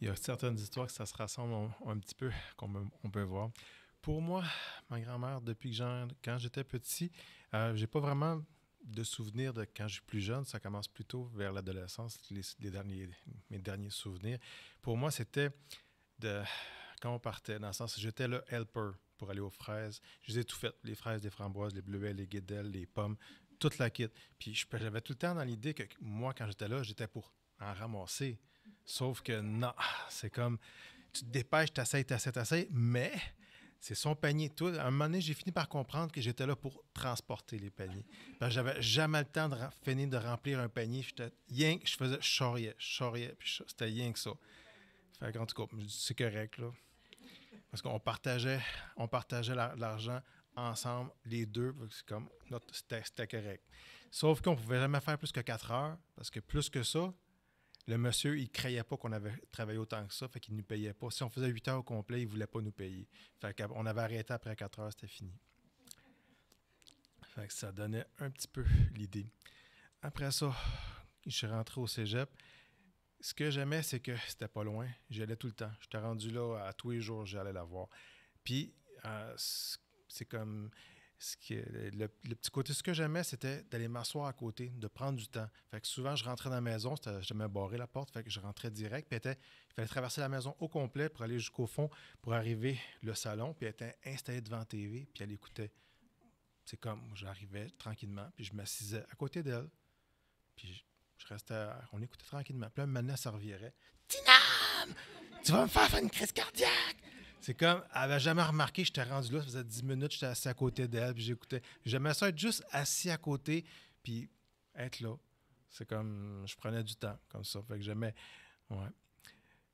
il y a certaines histoires que ça se rassemble un petit peu, on peut voir. Pour moi, ma grand-mère, depuis que quand j'étais petit, j'ai pas vraiment de souvenirs de quand je suis plus jeune. Ça commence plutôt vers l'adolescence, mes derniers souvenirs. Pour moi, c'était quand on partait, dans le sens j'étais le helper pour aller aux fraises. Je les ai tout fait, les fraises, les framboises, les bleuets, les guédelles, les pommes, toute la kit. Puis j'avais tout le temps dans l'idée que moi, quand j'étais là, j'étais pour en ramasser. Sauf que non, c'est comme, tu te dépêches, t'essayes, mais c'est son panier. Tout. À un moment donné, j'ai fini par comprendre que j'étais là pour transporter les paniers. Parce que j'avais jamais le temps de finir de remplir un panier. Je charriais, puis c'était rien que ça. Fait qu'en tout cas, c'est correct, là. Parce qu'on partageait l'argent ensemble, les deux. C'est comme, c'était correct. Sauf qu'on ne pouvait jamais faire plus que 4 heures, parce que plus que ça, le monsieur, il ne croyait pas qu'on avait travaillé autant que ça, fait qu'il ne nous payait pas. Si on faisait 8 heures au complet, il ne voulait pas nous payer. Fait qu'on avait arrêté après 4 heures, c'était fini. Fait que ça donnait un petit peu l'idée. Après ça, je suis rentré au cégep. Ce que j'aimais, c'est que c'était pas loin. J'y allais tout le temps. J'étais rendu là, à tous les jours, j'allais la voir. Puis, c'est comme... Le petit côté, ce que j'aimais, c'était d'aller m'asseoir à côté, de prendre du temps. Fait que souvent, je rentrais dans la maison, j'aimais barrer la porte, fait que je rentrais direct. Puis il fallait traverser la maison au complet pour aller jusqu'au fond, pour arriver le salon, puis elle était installée devant la TV, puis elle écoutait. C'est comme, j'arrivais tranquillement, puis je m'assisais à côté d'elle, puis je restais, on écoutait tranquillement. Puis là, maintenant, ça revirait. « Tinam! Tu vas me faire une crise cardiaque! » C'est comme, elle n'avait jamais remarqué, j'étais rendu là, ça faisait 10 minutes, j'étais assis à côté d'elle, puis j'écoutais. J'aimais ça être juste assis à côté, puis être là. C'est comme, je prenais du temps, comme ça. Fait que j'aimais, ouais.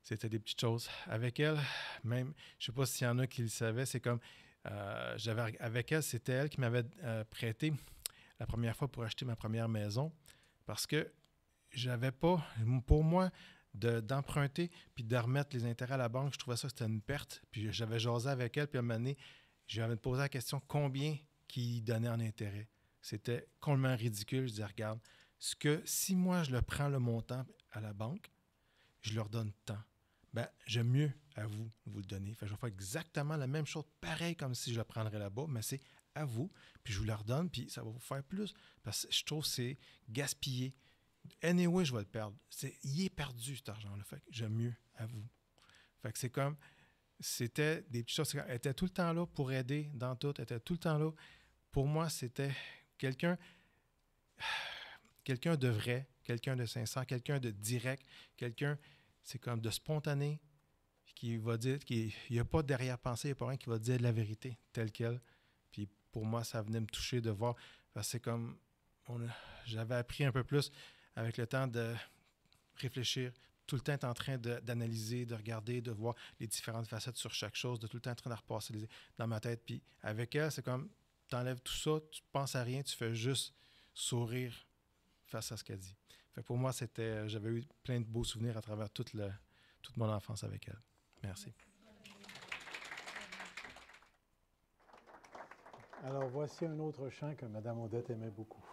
C'était des petites choses. Avec elle, même, je ne sais pas s'il y en a qui le savaient, c'est comme, avec elle, c'était elle qui m'avait prêté la première fois pour acheter ma première maison, parce que j'avais pas, pour moi, d'emprunter puis de remettre les intérêts à la banque, je trouvais ça que c'était une perte. Puis j'avais jasé avec elle, puis à un moment donné, j'avais posé la question combien qu'il donnait en intérêt. C'était complètement ridicule. Je disais, regarde, si moi je le prends le montant à la banque, je leur donne tant. Ben, j'aime mieux à vous le donner. Fait que je vais faire exactement la même chose, pareil comme si je le prendrais là-bas, mais c'est à vous, puis je vous le redonne, puis ça va vous faire plus. Parce que je trouve que c'est gaspillé. Anyway, je vais le perdre. Il est perdu, cet argent-là. Fait que j'aime mieux à vous. Fait que c'est comme, c'était des petites choses. Elle était tout le temps là pour aider dans tout. Elle était tout le temps là. Pour moi, c'était quelqu'un de vrai, quelqu'un de sincère, quelqu'un de direct, quelqu'un, c'est comme de spontané, qui va dire, il n'y a pas d'arrière-pensée, il n'y a pas rien qui va dire la vérité telle qu'elle. Puis pour moi, ça venait me toucher de voir. Parce que c'est comme, j'avais appris un peu plus avec le temps de réfléchir, tout le temps être en train d'analyser, de regarder, de voir les différentes facettes sur chaque chose, de tout le temps en train de repasser dans ma tête. Puis avec elle, c'est comme, tu enlèves tout ça, tu ne penses à rien, tu fais juste sourire face à ce qu'elle dit. Fait que pour moi, j'avais eu plein de beaux souvenirs à travers toute mon enfance avec elle. Merci. Alors, voici un autre chant que Mme Odette aimait beaucoup.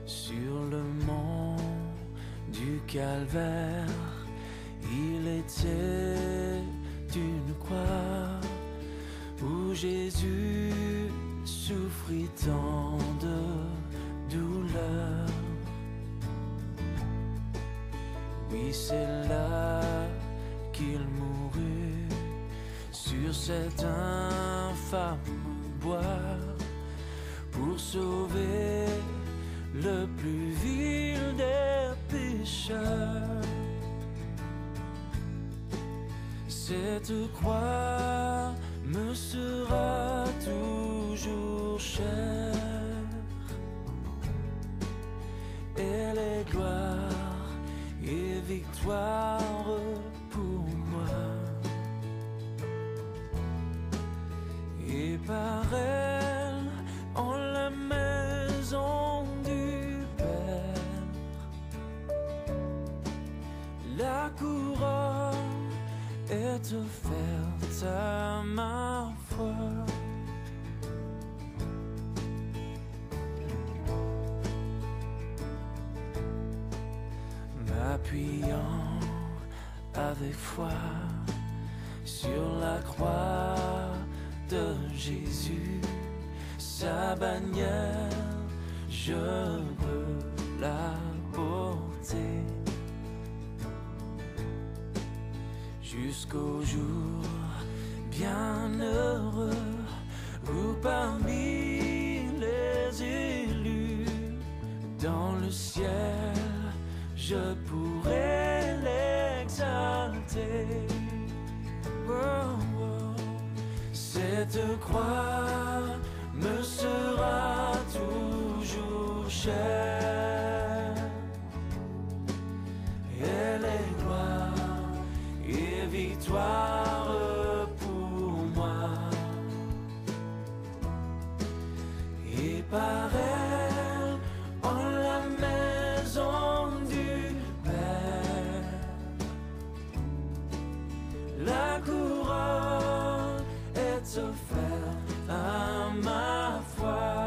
Sur le mont du Calvaire, il était une croix où Jésus souffrit tant de douleur. Oui, c'est là qu'il mourut sur cet infâme bois pour sauver le plus vil des pécheurs. Cette croix me sera toujours chère. Elle est gloire et victoire pour moi. Et par elle, en la maison du Père, la couronne est offerte à ma foi. M'appuyant avec foi sur la croix de Jésus, sa bannière, je veux la porter jusqu'au jour bienheureux où parmi les élus dans le ciel je pourrai l'exalter. Oh, oh. Cette croix me sera toujours chère. Elle est gloire et victoire pour moi. Et par elle, en la maison du Père, la couronne est offerte à ma foi.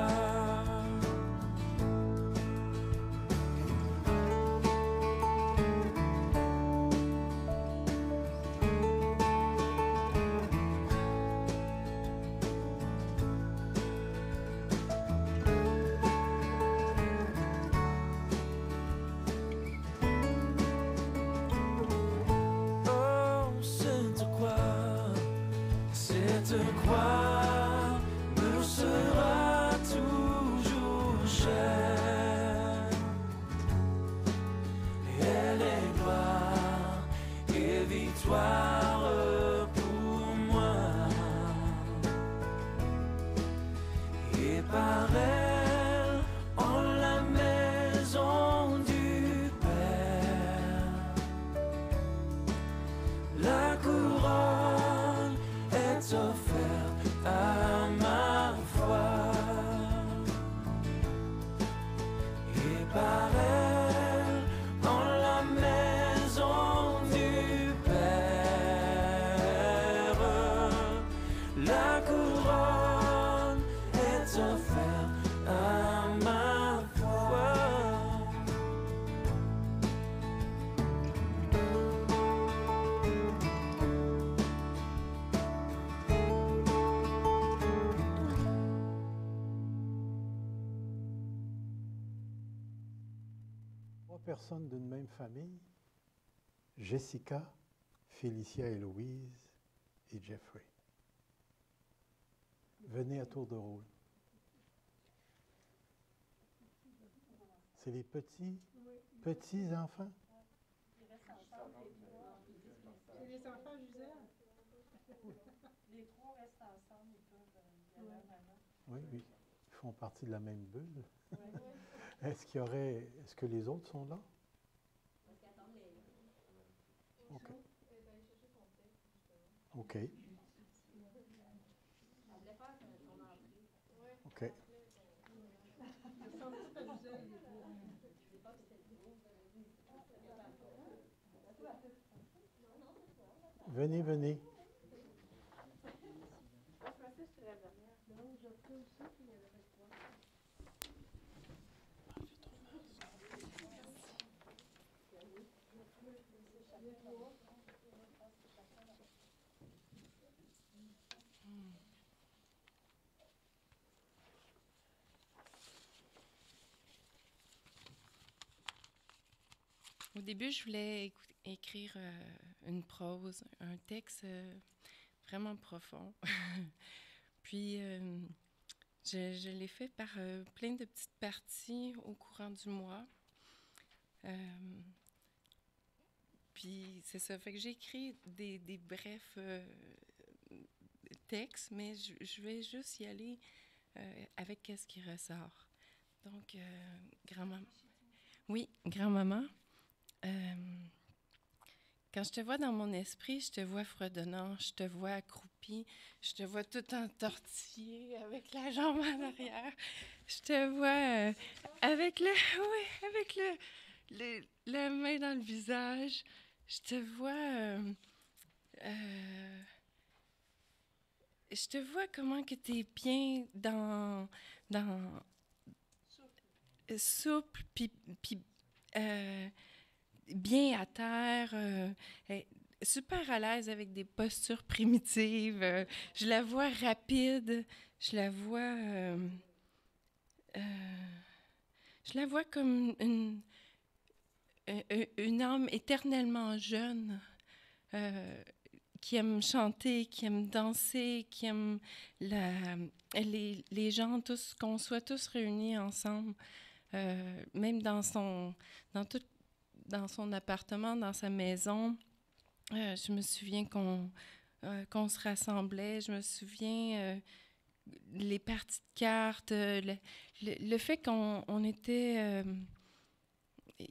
Cette croix me sera toujours chère. Elle est gloire et victoire pour moi. Et par elle, en la maison du Père, la couronne est offerte à ma foi. Et par elle, en la maison du Père, la couronne est offerte à ma foi. Trois personnes d'une même famille, Jessica, Félicia et Louise et Jeffrey. Venez à tour de rôle. C'est les petits enfants? C'est les enfants Gisèle. Les trois restent ensemble, ils peuvent y aller en avant. Oui, oui. Ils font partie de la même bulle. Est-ce que les autres sont là? OK. OK. OK. Venez, venez. Au début, je voulais écrire une prose, un texte vraiment profond. Puis, je l'ai fait par plein de petites parties au courant du mois. Puis c'est ça, fait que j'écris des brefs textes, mais je vais juste y aller avec ce qui ressort. Donc, grand-maman. Oui, grand-maman. Quand je te vois dans mon esprit, je te vois fredonnant, je te vois accroupi, je te vois tout entortillé avec la jambe en arrière. Je te vois avec la main dans le visage. Je te vois comment que tu es bien dans souple, puis bien à terre, super à l'aise avec des postures primitives. Je la vois rapide, je la vois comme une âme éternellement jeune, qui aime chanter, qui aime danser, qui aime les gens, tous, qu'on soit tous réunis ensemble, même dans son appartement, dans sa maison. Je me souviens qu'on se rassemblait. Je me souviens les parties de cartes, le fait qu'on était...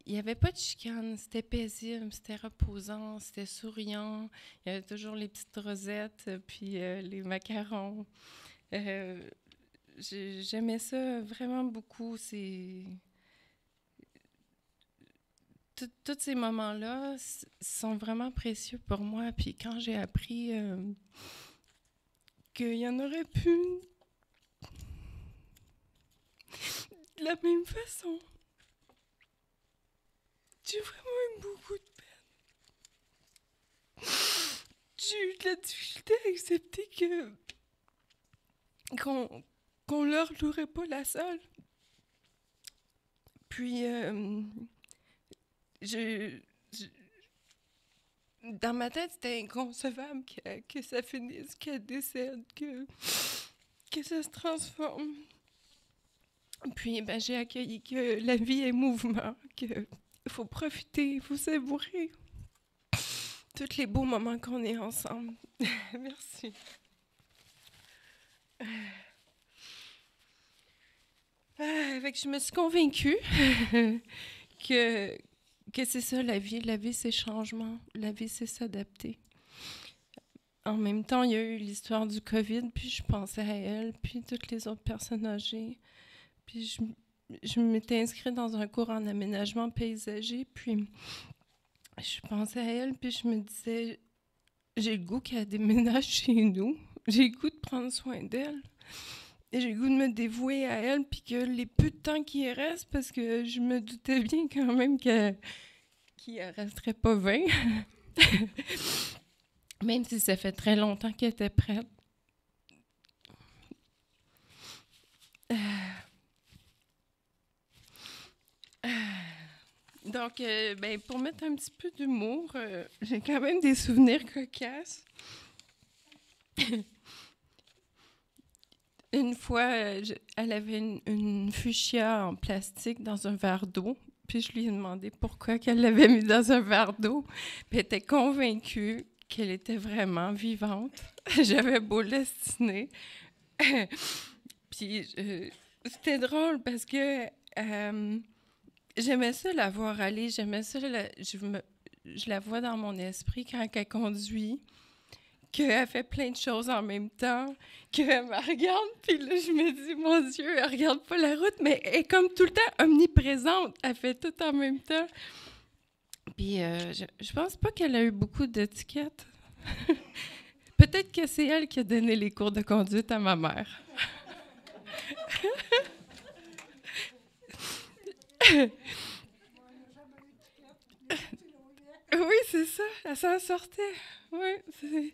il n'y avait pas de chicane, c'était paisible, c'était reposant, c'était souriant. Il y avait toujours les petites rosettes, puis les macarons. J'aimais ça vraiment beaucoup. Tous ces moments-là sont vraiment précieux pour moi. Puis quand j'ai appris qu'il y en aurait plus de la même façon, j'ai vraiment eu beaucoup de peine. J'ai eu de la difficulté à accepter qu'on leur louerait pas la salle. Puis, dans ma tête, c'était inconcevable que ça finisse, qu'elle décède, que ça se transforme. Puis, j'ai accueilli que la vie est mouvement, que il faut profiter, il faut savourer tous les beaux moments qu'on est ensemble. Merci. Fait que je me suis convaincue que c'est ça la vie. La vie, c'est changement. La vie, c'est s'adapter. En même temps, il y a eu l'histoire du COVID, puis je pensais à elle, puis toutes les autres personnes âgées. Puis je m'étais inscrite dans un cours en aménagement paysager, puis je pensais à elle, puis je me disais, j'ai le goût qu'elle déménage chez nous, j'ai le goût de prendre soin d'elle, et j'ai le goût de me dévouer à elle, puis que les peu de temps qui reste, parce que je me doutais bien quand même qu'il ne resterait pas 20, même si ça fait très longtemps qu'elle était prête. Donc, pour mettre un petit peu d'humour, j'ai quand même des souvenirs cocasses. Une fois, elle avait une fuchsia en plastique dans un verre d'eau, puis je lui ai demandé pourquoi qu'elle l'avait mis dans un verre d'eau. Puis elle était convaincue qu'elle était vraiment vivante. J'avais beau l'estiner. Puis c'était drôle parce que... j'aimais ça la voir aller, j'aimais ça, je la vois dans mon esprit quand elle conduit, qu'elle fait plein de choses en même temps, qu'elle me regarde, puis là, je me dis, mon Dieu, elle regarde pas la route, mais elle est comme tout le temps omniprésente, elle fait tout en même temps. Puis je pense pas qu'elle a eu beaucoup d'étiquettes. Peut-être que c'est elle qui a donné les cours de conduite à ma mère. Oui, c'est ça. Elle s'en sortait. Oui, c'est...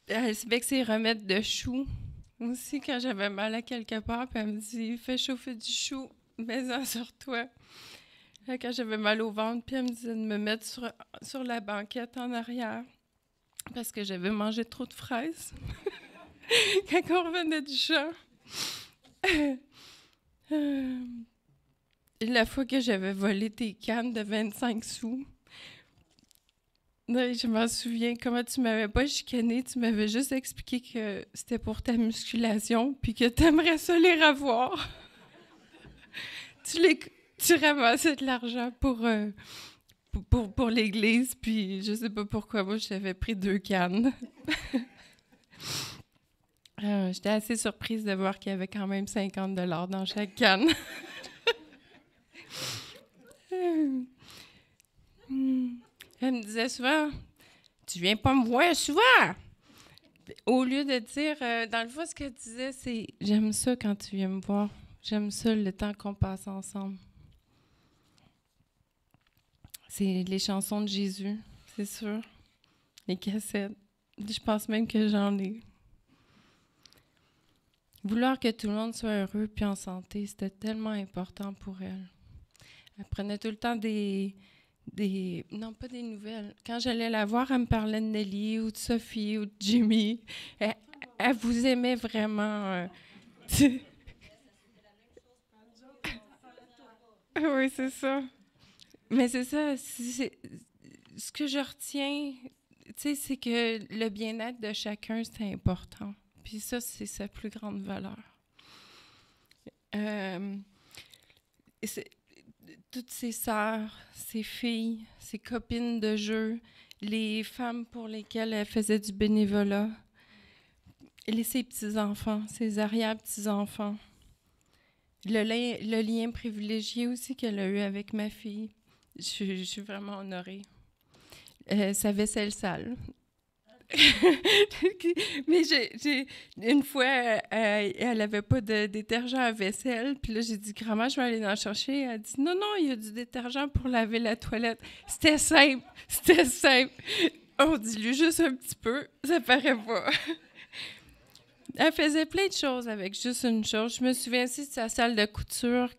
Elle se fait que c'est remettre de chou. Aussi, quand j'avais mal à quelque part, puis elle me dit « Fais chauffer du chou, mets-en sur toi. » Quand j'avais mal au ventre, puis elle me disait de me mettre sur la banquette en arrière parce que j'avais mangé trop de fraises quand on revenait du champ. la fois que j'avais volé tes cannes de 25 sous. Je m'en souviens, comment tu m'avais pas chicané, tu m'avais juste expliqué que c'était pour ta musculation, puis que tu aimerais ça les revoir. Tu ramassais de l'argent pour l'église, puis je sais pas pourquoi, moi, je t'avais pris 2 cannes. J'étais assez surprise de voir qu'il y avait quand même 50 $ dans chaque canne. Elle me disait souvent, « Tu viens pas me voir souvent! » Au lieu de dire, dans le fond, ce qu'elle disait, c'est, « J'aime ça quand tu viens me voir. J'aime ça le temps qu'on passe ensemble. » C'est les chansons de Jésus, c'est sûr. Les cassettes. Je pense même que j'en ai. Vouloir que tout le monde soit heureux puis en santé, c'était tellement important pour elle. Elle prenait tout le temps non, pas des nouvelles. Quand j'allais la voir, elle me parlait de Nelly ou de Sophie ou de Jimmy. Elle vous aimait vraiment. Oui, c'est ça. Mais c'est ça. Ce que je retiens, c'est que le bien-être de chacun, c'est important. Puis ça, c'est sa plus grande valeur. Toutes ses sœurs, ses filles, ses copines de jeu, les femmes pour lesquelles elle faisait du bénévolat, ses petits-enfants, ses arrière-petits-enfants. Le lien privilégié aussi qu'elle a eu avec ma fille. Je suis vraiment honorée. Sa vaisselle sale. Mais une fois, elle n'avait pas de détergent à vaisselle. Puis là, j'ai dit, grand-mère, je vais aller en chercher. Elle a dit, non, il y a du détergent pour laver la toilette. C'était simple. On dilue juste un petit peu. Ça paraît pas. Elle faisait plein de choses avec juste une chose. Je me souviens aussi de sa salle de couture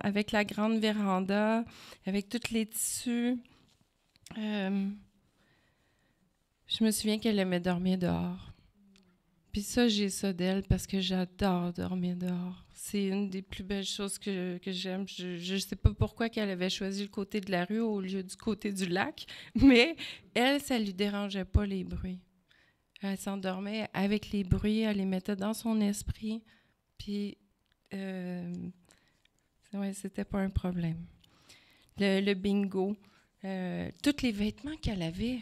avec la grande véranda, avec tous les tissus. Je me souviens qu'elle aimait dormir dehors. Puis ça, j'ai ça d'elle parce que j'adore dormir dehors. C'est une des plus belles choses que j'aime. Je ne sais pas pourquoi qu'elle avait choisi le côté de la rue au lieu du côté du lac, mais elle, ça ne lui dérangeait pas les bruits. Elle s'endormait avec les bruits, elle les mettait dans son esprit, puis c'était pas un problème. Le bingo, tous les vêtements qu'elle avait,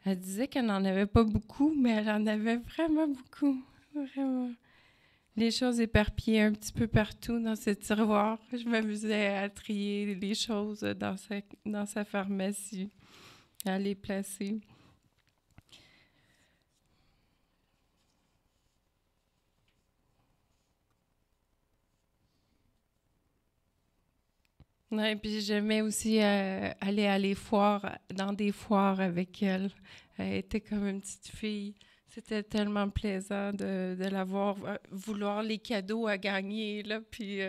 elle disait qu'elle n'en avait pas beaucoup, mais elle en avait vraiment beaucoup, vraiment. Les choses éparpillées un petit peu partout dans ce tiroir. Je m'amusais à trier les choses dans sa pharmacie, à les placer. Oui, puis j'aimais aussi aller dans des foires avec elle. Elle était comme une petite fille. C'était tellement plaisant de la voir vouloir les cadeaux à gagner, là, puis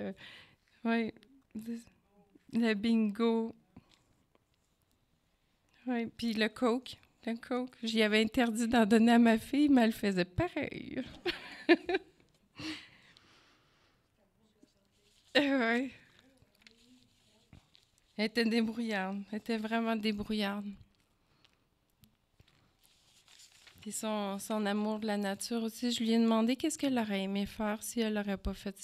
oui, le bingo. Oui, puis le coke, j'y avais interdit d'en donner à ma fille, mais elle faisait pareil. Oui. Elle était débrouillarde. Elle était vraiment débrouillarde. Puis son amour de la nature aussi, je lui ai demandé qu'est-ce qu'elle aurait aimé faire si elle n'aurait pas fait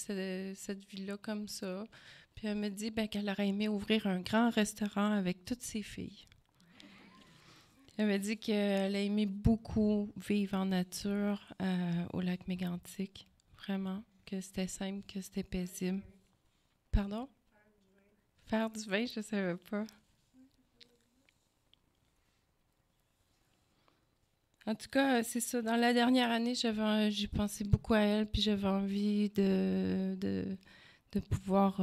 cette vie-là comme ça. Puis elle me dit qu'elle aurait aimé ouvrir un grand restaurant avec toutes ses filles. Elle m'a dit qu'elle a aimé beaucoup vivre en nature au lac Mégantic. Vraiment, que c'était simple, que c'était paisible. Pardon? Faire du vin, je ne savais pas. En tout cas, c'est ça. Dans la dernière année, j'ai pensé beaucoup à elle, puis j'avais envie de pouvoir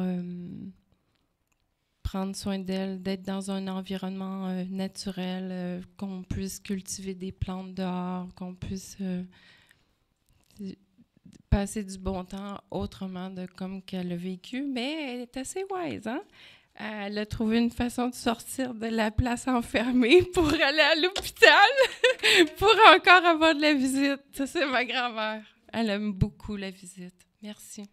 prendre soin d'elle, d'être dans un environnement naturel, qu'on puisse cultiver des plantes dehors, qu'on puisse passer du bon temps autrement de comme qu'elle a vécu. Mais elle est assez wise, hein? Elle a trouvé une façon de sortir de la place enfermée pour aller à l'hôpital pour encore avoir de la visite. Ça, c'est ma grand-mère. Elle aime beaucoup la visite. Merci.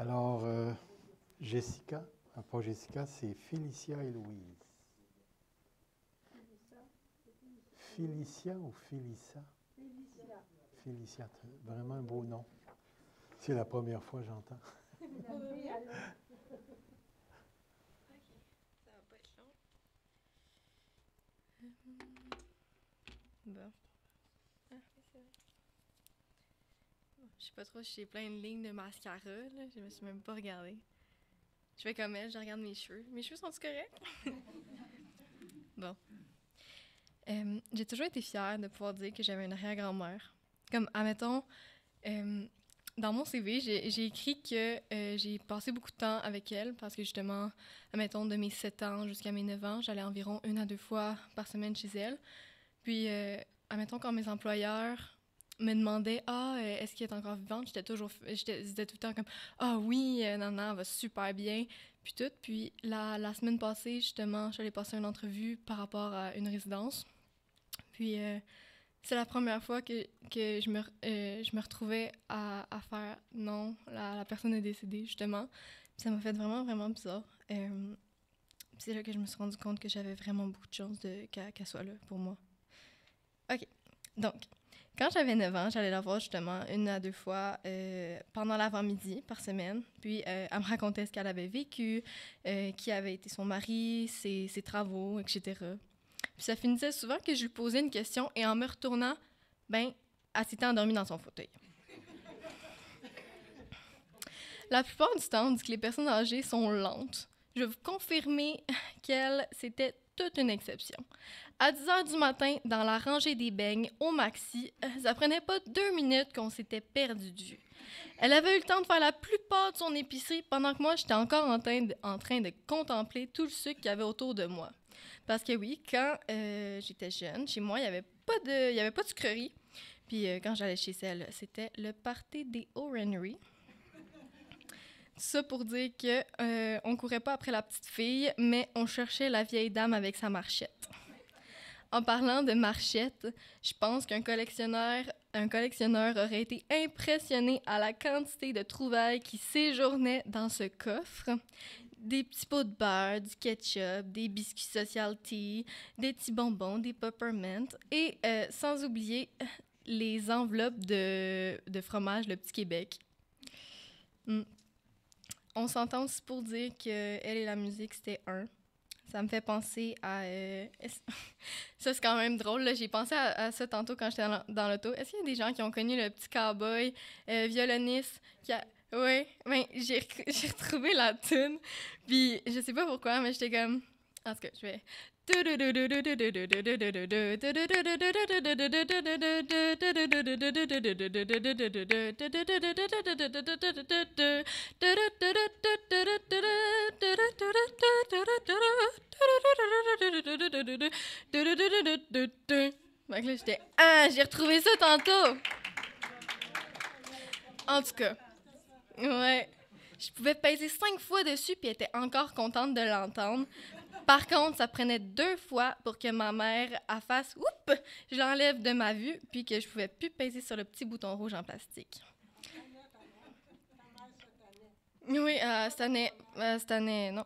Alors, Jessica, pas Jessica, c'est Félicia et Louise. Félicia ou Félissa? Félicia. Félicia, vraiment un beau nom. C'est la première fois que j'entends. Ça va pas être long. Bon. Ah, c'est vrai. Je sais pas trop si j'ai plein de lignes de mascara, là. Je me suis même pas regardée. Je fais comme elle, je regarde mes cheveux. Mes cheveux sont-ils corrects? Bon. J'ai toujours été fière de pouvoir dire que j'avais une arrière-grand-mère. Comme, admettons, dans mon CV, j'ai écrit que j'ai passé beaucoup de temps avec elle parce que justement, admettons, de mes 7 ans jusqu'à mes 9 ans, j'allais environ 1 à 2 fois par semaine chez elle. Puis, admettons, quand mes employeurs me demandaient « Ah, est-ce qu'elle est encore vivante? » J'étais tout le temps comme « Ah oui, non, elle va super bien. » Puis tout. Puis la semaine passée, justement, j'allais passer une entrevue par rapport à une résidence. Puis c'est la première fois que je me retrouvais à faire « Non, la personne est décédée, justement. » Puis ça m'a fait vraiment, vraiment bizarre. Puis c'est là que je me suis rendu compte que j'avais vraiment beaucoup de chance qu'elle soit là pour moi. OK. Donc, quand j'avais 9 ans, j'allais la voir justement 1 à 2 fois pendant l'avant-midi par semaine. Puis, elle me racontait ce qu'elle avait vécu, qui avait été son mari, ses travaux, etc. Puis ça finissait souvent que je lui posais une question et en me retournant, elle s'était endormie dans son fauteuil. La plupart du temps, on dit que les personnes âgées sont lentes. Je vais vous confirmer qu'elle, c'était toute une exception. À 10 h du matin, dans la rangée des beignes au Maxi, ça prenait pas 2 minutes qu'on s'était perdu de vue. Elle avait eu le temps de faire la plupart de son épicerie pendant que moi, j'étais encore en train de contempler tout le sucre qu'il y avait autour de moi. Parce que oui, quand j'étais jeune, chez moi, il n'y avait pas de sucrerie. Puis quand j'allais chez elle, c'était le party des O'Henry. Tout ça pour dire que on courait pas après la petite fille, mais on cherchait la vieille dame avec sa marchette. En parlant de marchette, je pense qu'un collectionneur aurait été impressionné à la quantité de trouvailles qui séjournaient dans ce coffre. Des petits pots de beurre, du ketchup, des biscuits Socialty, des petits bonbons, des peppermint et sans oublier les enveloppes de fromage Le Petit Québec. On s'entend aussi pour dire qu'elle et la musique, c'était un. Ça me fait penser à... ça, c'est quand même drôle, là. J'ai pensé à ça tantôt quand j'étais dans l'auto. Est-ce qu'il y a des gens qui ont connu le petit cowboy violoniste qui a... Oui, j'ai retrouvé la tune. Puis, je sais pas pourquoi, mais j'étais comme... En tout cas, je vais... Fait que là, j'étais... Ah, j'ai retrouvé ça tantôt! En tout cas, ouais. Je pouvais peser 5 fois dessus, puis elle était encore contente de l'entendre. Par contre, ça prenait 2 fois pour que ma mère fasse « Oups! » Je l'enlève de ma vue, puis que je pouvais plus peser sur le petit bouton rouge en plastique. Oui, cette année, non.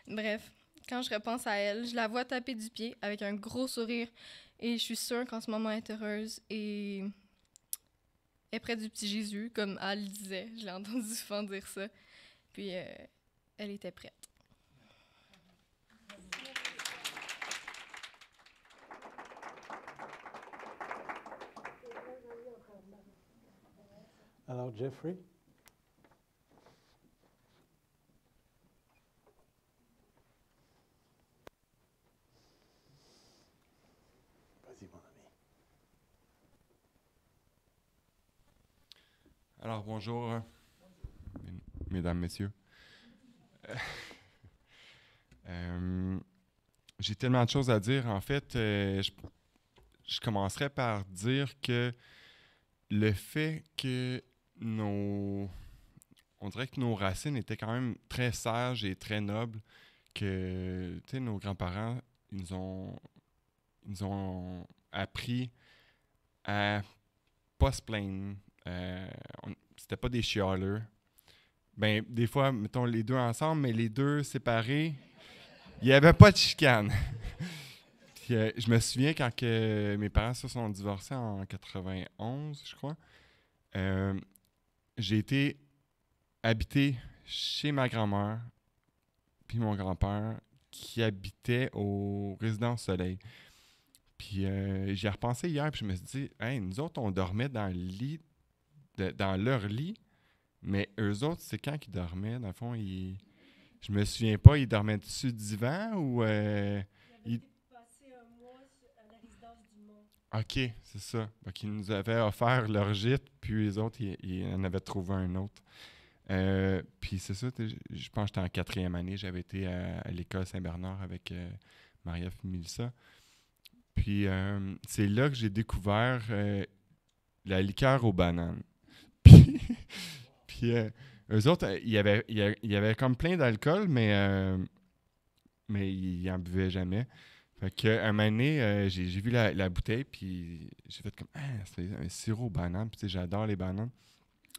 Bref, quand je repense à elle, je la vois taper du pied avec un gros sourire et je suis sûre qu'en ce moment elle est heureuse et est près du petit Jésus, comme elle le disait. Je l'ai entendu souvent dire ça. Puis, elle était prête. Alors, Jeffrey? Vas-y, mon ami. Alors, bonjour, mesdames, messieurs. J'ai tellement de choses à dire. En fait, je commencerai par dire que le fait que on dirait que nos racines étaient quand même très sages et très nobles, que nos grands-parents ils nous ont appris à pas se plaindre. C'était pas des chialeux. ben, des fois, mettons les deux ensemble, mais les deux séparés, il n'y avait pas de chicane. Puis, je me souviens quand que mes parents se sont divorcés en 91, je crois. J'ai été habité chez ma grand-mère puis mon grand-père qui habitait au Résidence Soleil. Puis j'y ai repensé hier, puis je me suis dit, hey, nous autres, on dormait dans le lit, dans leur lit, mais eux autres, c'est quand qu'ils dormaient? Dans le fond, je me souviens pas, ils dormaient dessus du divan ou... ils passé un mois à la résidence du Mont. OK, c'est ça. Donc, ils nous avaient offert leur gîte, puis les autres, ils en avaient trouvé un autre. Puis c'est ça, je pense que j'étais en 4e année, j'avais été à l'école Saint-Bernard avec Maria et Mélissa. Puis c'est là que j'ai découvert la liqueur aux bananes. Puis eux autres, il y avait comme plein d'alcool, mais ils n'en buvaient jamais. Fait qu'un moment donné, j'ai vu la bouteille, puis j'ai fait comme, c'est un sirop aux bananes, puis j'adore les bananes.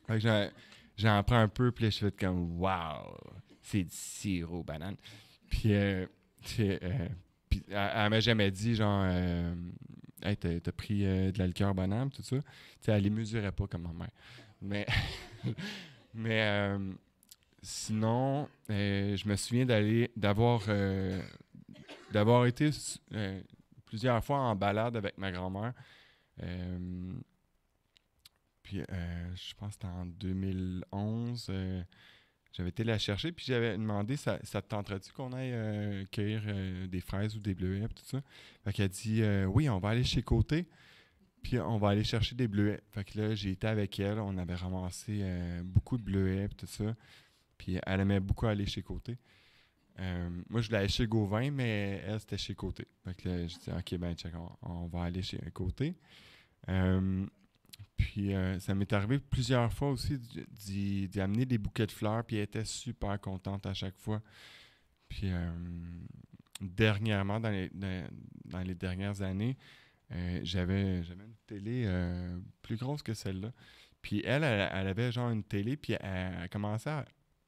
Fait que j'en prends un peu, puis là, je fais comme, wow, c'est du sirop aux bananes. Puis elle m'a jamais dit, genre, hey, t'as pris de la liqueur banane, tout ça. T'sais, elle les mesurait pas comme ma mère. Mais sinon, je me souviens d'avoir été plusieurs fois en balade avec ma grand-mère. Puis je pense que c'était en 2011. J'avais été la chercher, puis j'avais demandé, ça te tenterait-tu qu'on aille cueillir des fraises ou des bleuets, tout ça? Fait qu'elle dit, oui, on va aller chez Côté, puis on va aller chercher des bleuets. Fait que là, j'ai été avec elle, on avait ramassé beaucoup de bleuets, tout ça. Puis elle aimait beaucoup aller chez Côté. Moi, je voulais aller chez Gauvin, mais elle, c'était chez Côté. Fait que là, je dis, OK, ben, check, on va aller chez Côté. Puis ça m'est arrivé plusieurs fois aussi d'y amener des bouquets de fleurs, puis elle était super contente à chaque fois. Puis dernièrement, dans les dernières années, j'avais une télé plus grosse que celle-là. Puis elle avait genre une télé, puis elle commençait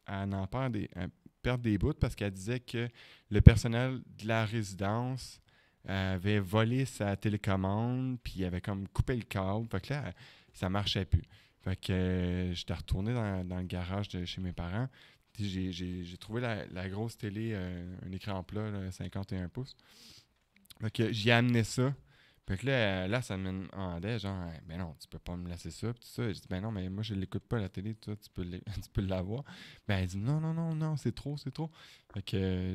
à en perdre des bouts parce qu'elle disait que le personnel de la résidence avait volé sa télécommande, puis il avait comme coupé le câble. Fait que là, ça marchait plus. Fait que j'étais retourné dans le garage de chez mes parents. J'ai trouvé la grosse télé, un écran plat, là, 51 pouces. Fait que j'y ai amené ça. Fait que là ça me demandait, genre, ben non, tu peux pas me laisser ça, pis tout ça. J'ai dit, ben non, mais moi, je l'écoute pas, la télé, toi, tu peux l'avoir. Ben, elle dit, non, c'est trop. Fait que,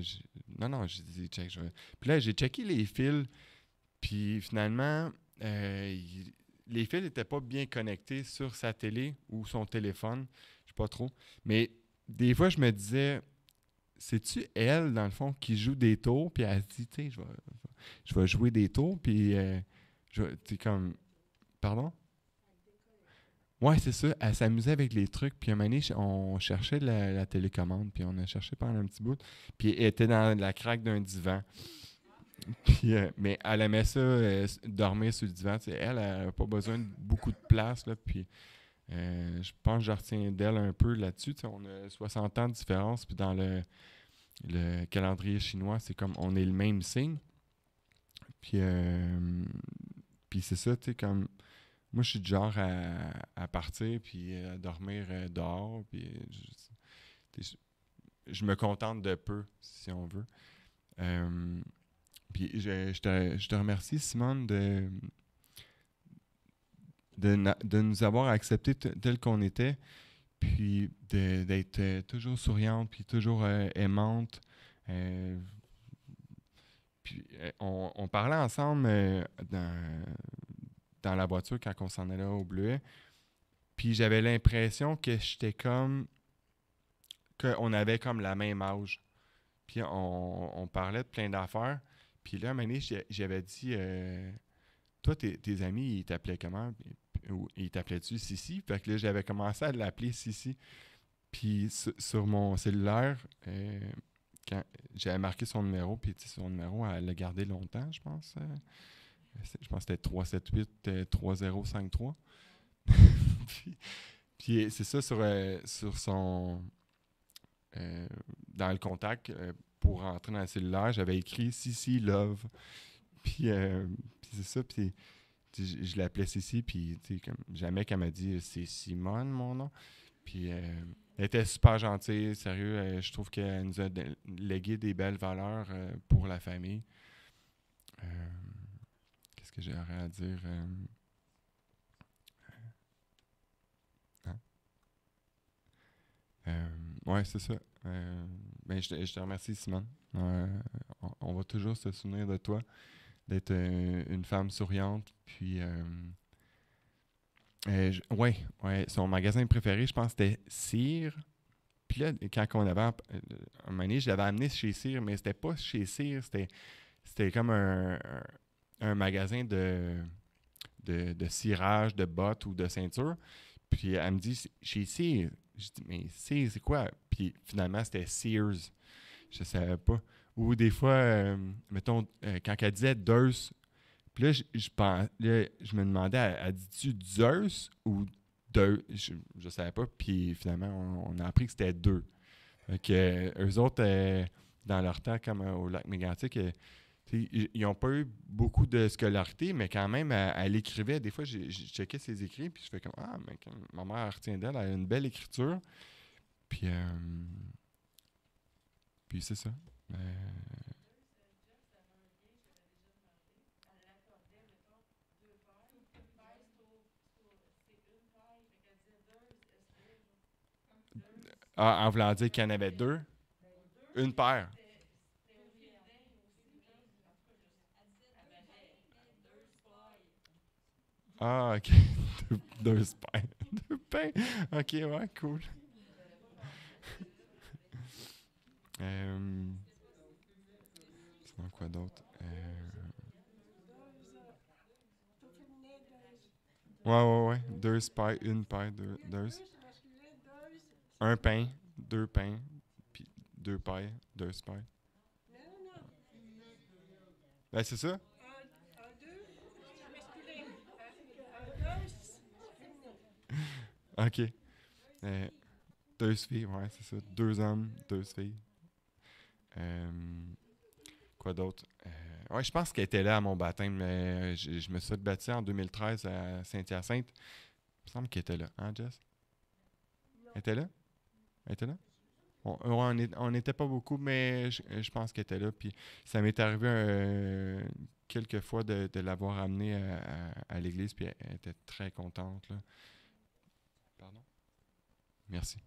non, j'ai dit, check, je vais. Puis là, j'ai checké les fils, puis finalement, les fils n'étaient pas bien connectés sur sa télé ou son téléphone, je sais pas trop. Mais des fois, je me disais, c'est-tu elle, dans le fond, qui joue des tours, puis elle se dit, tu sais, je vais jouer des tours, puis tu comme... Pardon? Ouais, c'est ça. Elle s'amusait avec les trucs, puis un moment donné, on cherchait la télécommande, puis on a cherché pendant un petit bout, puis elle était dans la craque d'un divan. Puis, mais elle aimait ça, dormir sur le divan. Elle n'a pas besoin de beaucoup de place, là, puis je pense que je retiens d'elle un peu là-dessus. On a 60 ans de différence, puis dans le calendrier chinois, c'est comme on est le même signe. Puis c'est ça, tu sais, comme... Moi, je suis du genre à partir, puis à dormir dehors, puis je me contente de peu, si on veut. Puis je te remercie, Simone, de nous avoir acceptés tel qu'on était, puis d'être toujours souriante, puis toujours aimante. Puis on parlait ensemble dans la voiture quand on s'en allait au Bleuet. Puis j'avais l'impression que j'étais comme... qu'on avait comme la même âge. Puis on parlait de plein d'affaires. Puis là, à un moment donné, j'avais dit... toi, tes amis, ils t'appelaient comment? Ou ils t'appelaient-tu Sissi? Fait que là, j'avais commencé à l'appeler Sissi. Puis sur mon cellulaire... quand j'avais marqué son numéro, puis son numéro, elle l'a gardé longtemps, je pense. Je pense que c'était 378-3053. puis c'est ça, sur son dans le contact, pour rentrer dans le cellulaire, j'avais écrit « Cici Love ». Puis c'est ça, puis je l'appelais Cici, puis comme jamais qu'elle m'a dit « C'est Simone, mon nom ». Puis elle était super gentille, sérieux. Je trouve qu'elle nous a légué des belles valeurs pour la famille. Qu'est-ce que j'aurais à dire? Ouais, c'est ça. Je te remercie, Simone. On va toujours se souvenir de toi, d'être une femme souriante. Puis, son magasin préféré, je pense, c'était Cire. Puis là, quand on avait un moment donné, je l'avais amené chez Cire, mais c'était pas chez Cire, c'était comme un magasin de cirage, de bottes ou de ceinture. Puis elle me dit, chez Cire. Je dis, mais Cire, c'est quoi? Puis finalement, c'était Sears. Je savais pas. Ou des fois, mettons, quand elle disait Deus, puis là, je me demandais, elle dit-tu Zeus ou Deux? Je savais pas. Puis finalement, on a appris que c'était deux. Eux autres, dans leur temps, comme au lac Mégantic, ils n'ont pas eu beaucoup de scolarité, mais quand même, elle écrivait. Des fois, je checkais ses écrits, puis je fais comme « Ah, mais ma mère retient d'elle, elle a une belle écriture. » Puis c'est ça. En voulant dire qu'il y en avait deux? Une paire. Ah, OK. Deux pains. Deux pains. OK, ouais, cool. Sinon, quoi d'autre? Ouais. Deux pains, une paire, deux. Un pain, deux pains, puis deux pailles, deux pailles. Ben, c'est ça? OK. Deux filles, ouais, c'est ça. Deux hommes, deux filles. Quoi d'autre? Ouais, je pense qu'elle était là à mon baptême. Je me suis baptisé en 2013 à Saint-Hyacinthe. Il me semble qu'elle était là. Hein, Jess? Elle était là? Elle était là? On n'était pas beaucoup, mais je pense qu'elle était là. Puis ça m'est arrivé quelques fois de l'avoir amenée à l'église, puis elle était très contente, là. Pardon? Merci.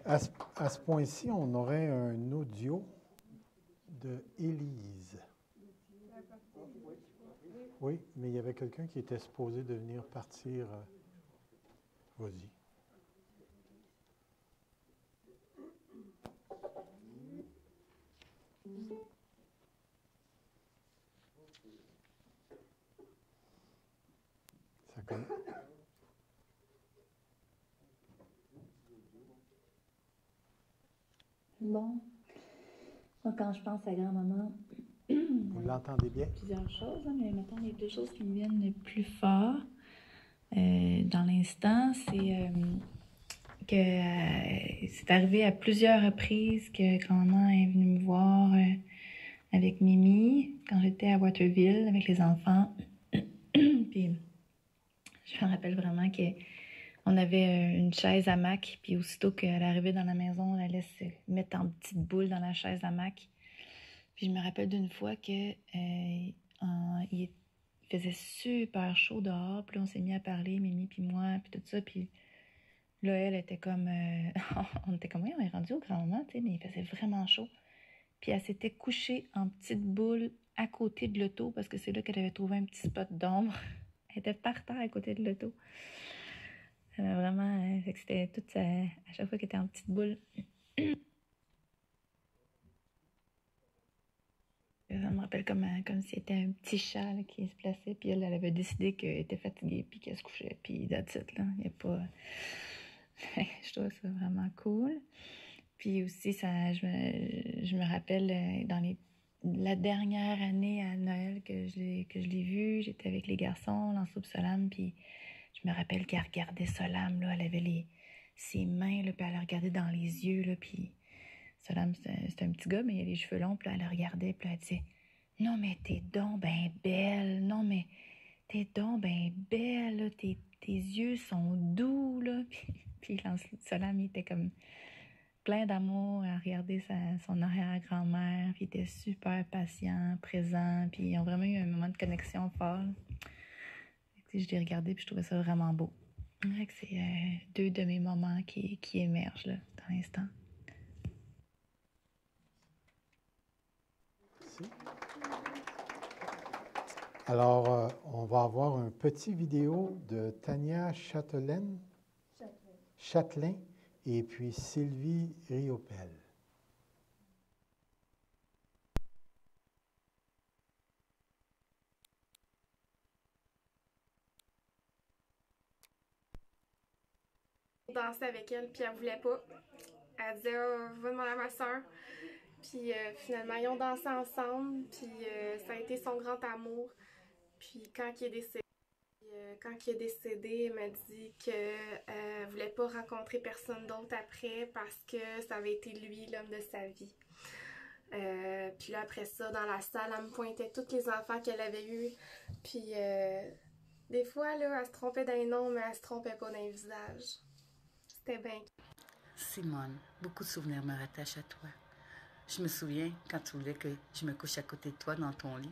À ce point-ci, on aurait un audio de Élise. Oui, mais il y avait quelqu'un qui était supposé de venir partir. Vas-y. Ça commence. Bon, moi, quand je pense à grand-maman, vous l'entendez bien? Plusieurs choses, mais maintenant, les deux choses qui me viennent le plus fort dans l'instant, c'est que c'est arrivé à plusieurs reprises que grand-maman est venue me voir avec Mimi quand j'étais à Waterville avec les enfants. Puis, je me rappelle vraiment qu'on avait une chaise hamac, puis aussitôt qu'elle arrivait dans la maison, elle allait se mettre en petite boule dans la chaise hamac. Puis je me rappelle d'une fois qu'il faisait super chaud dehors, puis là, on s'est mis à parler, Mimi puis moi, puis tout ça, puis là, elle était comme... on était comme, oui, on est rendu au grand-maman, tu sais, mais il faisait vraiment chaud. Puis elle s'était couchée en petite boule à côté de l'auto, parce que c'est là qu'elle avait trouvé un petit spot d'ombre. Elle était par terre à côté de l'auto. Vraiment, c'était tout à chaque fois qu'elle était en petite boule. Ça me rappelle comme si c'était un petit chat là, qui se plaçait, puis elle avait décidé qu'elle était fatiguée, puis qu'elle se couchait, puis that's it, là. Il n'y a pas... Je trouve ça vraiment cool. Puis aussi, je me rappelle dans la dernière année à Noël que je l'ai vu, j'étais avec les garçons, dans Soupe Salam, puis Je me rappelle qu'elle regardait Solam, là, elle avait ses mains, là, puis elle la regardait dans les yeux, là, puis Solam, c'est un petit gars, mais il a les cheveux longs, puis là, elle la regardait, puis là, elle disait « Non, mais t'es donc ben belle, non, mais t'es donc ben belle, là, tes yeux sont doux, là. » Puis Solam, il était comme plein d'amour à regarder son arrière-grand-mère, puis il était super patient, présent, puis ils ont vraiment eu un moment de connexion fort. Je l'ai regardé, puis je trouvais ça vraiment beau. C'est deux de mes moments qui émergent là, dans l'instant. Merci. Alors, on va avoir un petit vidéo de Tania Châtelain et puis Sylvie Riopel. Danser avec elle, puis elle voulait pas. Elle disait « va demander à ma soeur ». Puis finalement, ils ont dansé ensemble, puis ça a été son grand amour. Puis quand il est décédé, elle m'a dit qu'elle voulait pas rencontrer personne d'autre après parce que ça avait été lui, l'homme de sa vie. Puis là, après ça, dans la salle, elle me pointait tous les enfants qu'elle avait eus. Puis des fois, là, elle se trompait dans les noms, mais elle se trompait pas dans les visages. C'était bien. Simone, beaucoup de souvenirs me rattachent à toi. Je me souviens quand tu voulais que je me couche à côté de toi dans ton lit,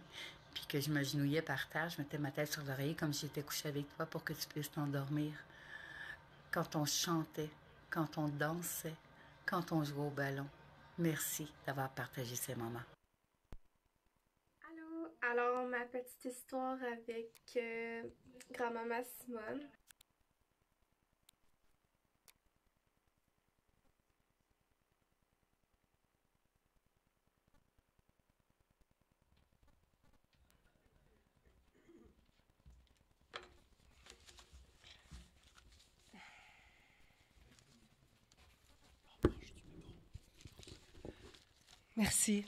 puis que je m'agenouillais par terre, je mettais ma tête sur l'oreiller comme si j'étais couchée avec toi pour que tu puisses t'endormir. Quand on chantait, quand on dansait, quand on jouait au ballon. Merci d'avoir partagé ces moments. Allô? Alors, ma petite histoire avec grand-maman Simone. Merci.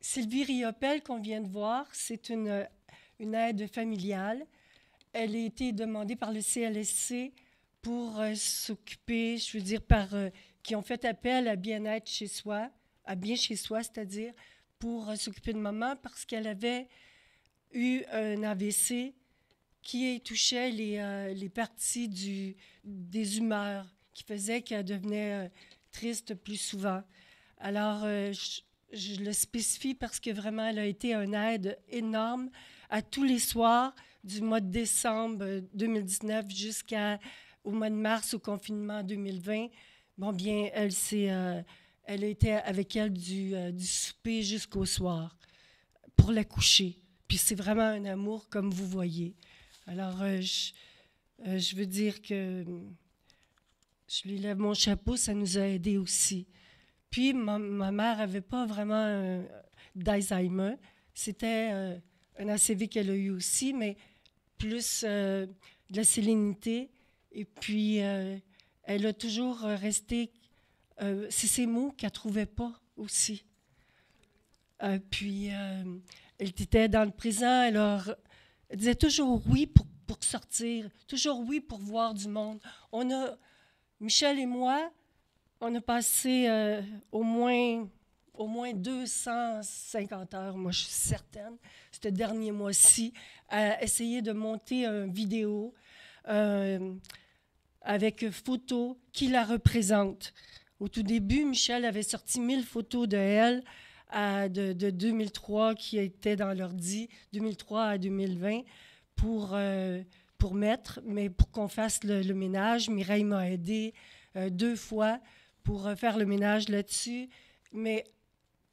Sylvie Riopel, qu'on vient de voir, c'est une aide familiale. Elle a été demandée par le CLSC pour s'occuper, je veux dire, qui ont fait appel à bien-être chez soi, à bien chez soi, c'est-à-dire pour s'occuper de maman parce qu'elle avait eu un AVC qui touchait les parties des humeurs, qui faisait qu'elle devenait triste plus souvent. Alors, je le spécifie parce que vraiment, elle a été une aide énorme à tous les soirs du mois de décembre 2019 jusqu'au mois de mars, au confinement 2020. Bon, bien, elle a été avec elle du souper jusqu'au soir pour la coucher. Puis c'est vraiment un amour, comme vous voyez. Alors, je veux dire que je lui lève mon chapeau, ça nous a aidés aussi. Puis, ma mère n'avait pas vraiment d'Alzheimer. C'était un ACV qu'elle a eu aussi, mais plus de la sérénité. Et puis, elle a toujours resté... c'est ses mots qu'elle ne trouvait pas aussi. Puis, elle était dans le présent, elle disait toujours oui pour sortir, toujours oui pour voir du monde. Michel et moi, on a passé au moins 250 heures, moi je suis certaine, ce dernier mois-ci, à essayer de monter une vidéo avec photos qui la représentent. Au tout début, Michel avait sorti 1000 photos de elle de 2003 qui étaient dans l'ordi, 2003 à 2020, pour mettre, mais pour qu'on fasse le ménage. Mireille m'a aidé 2 fois pour faire le ménage là-dessus. Mais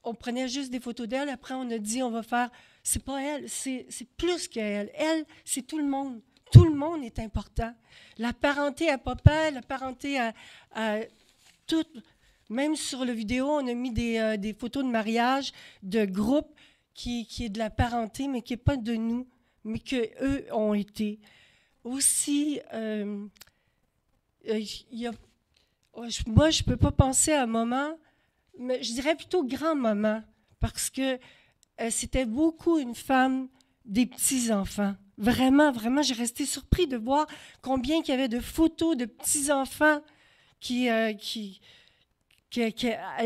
on prenait juste des photos d'elle. Après, on a dit, on va faire... C'est pas elle, c'est plus qu'elle. Elle, c'est tout le monde. Tout le monde est important. La parenté à papa, la parenté à tout... Même sur la vidéo, on a mis des photos de mariage, de groupe qui est de la parenté, mais qui n'est pas de nous, mais qu'eux ont été. Aussi, moi, je ne peux pas penser à maman, mais je dirais plutôt grand-maman, parce que c'était beaucoup une femme des petits-enfants. Vraiment, vraiment, j'ai resté surpris de voir combien il y avait de photos de petits-enfants elle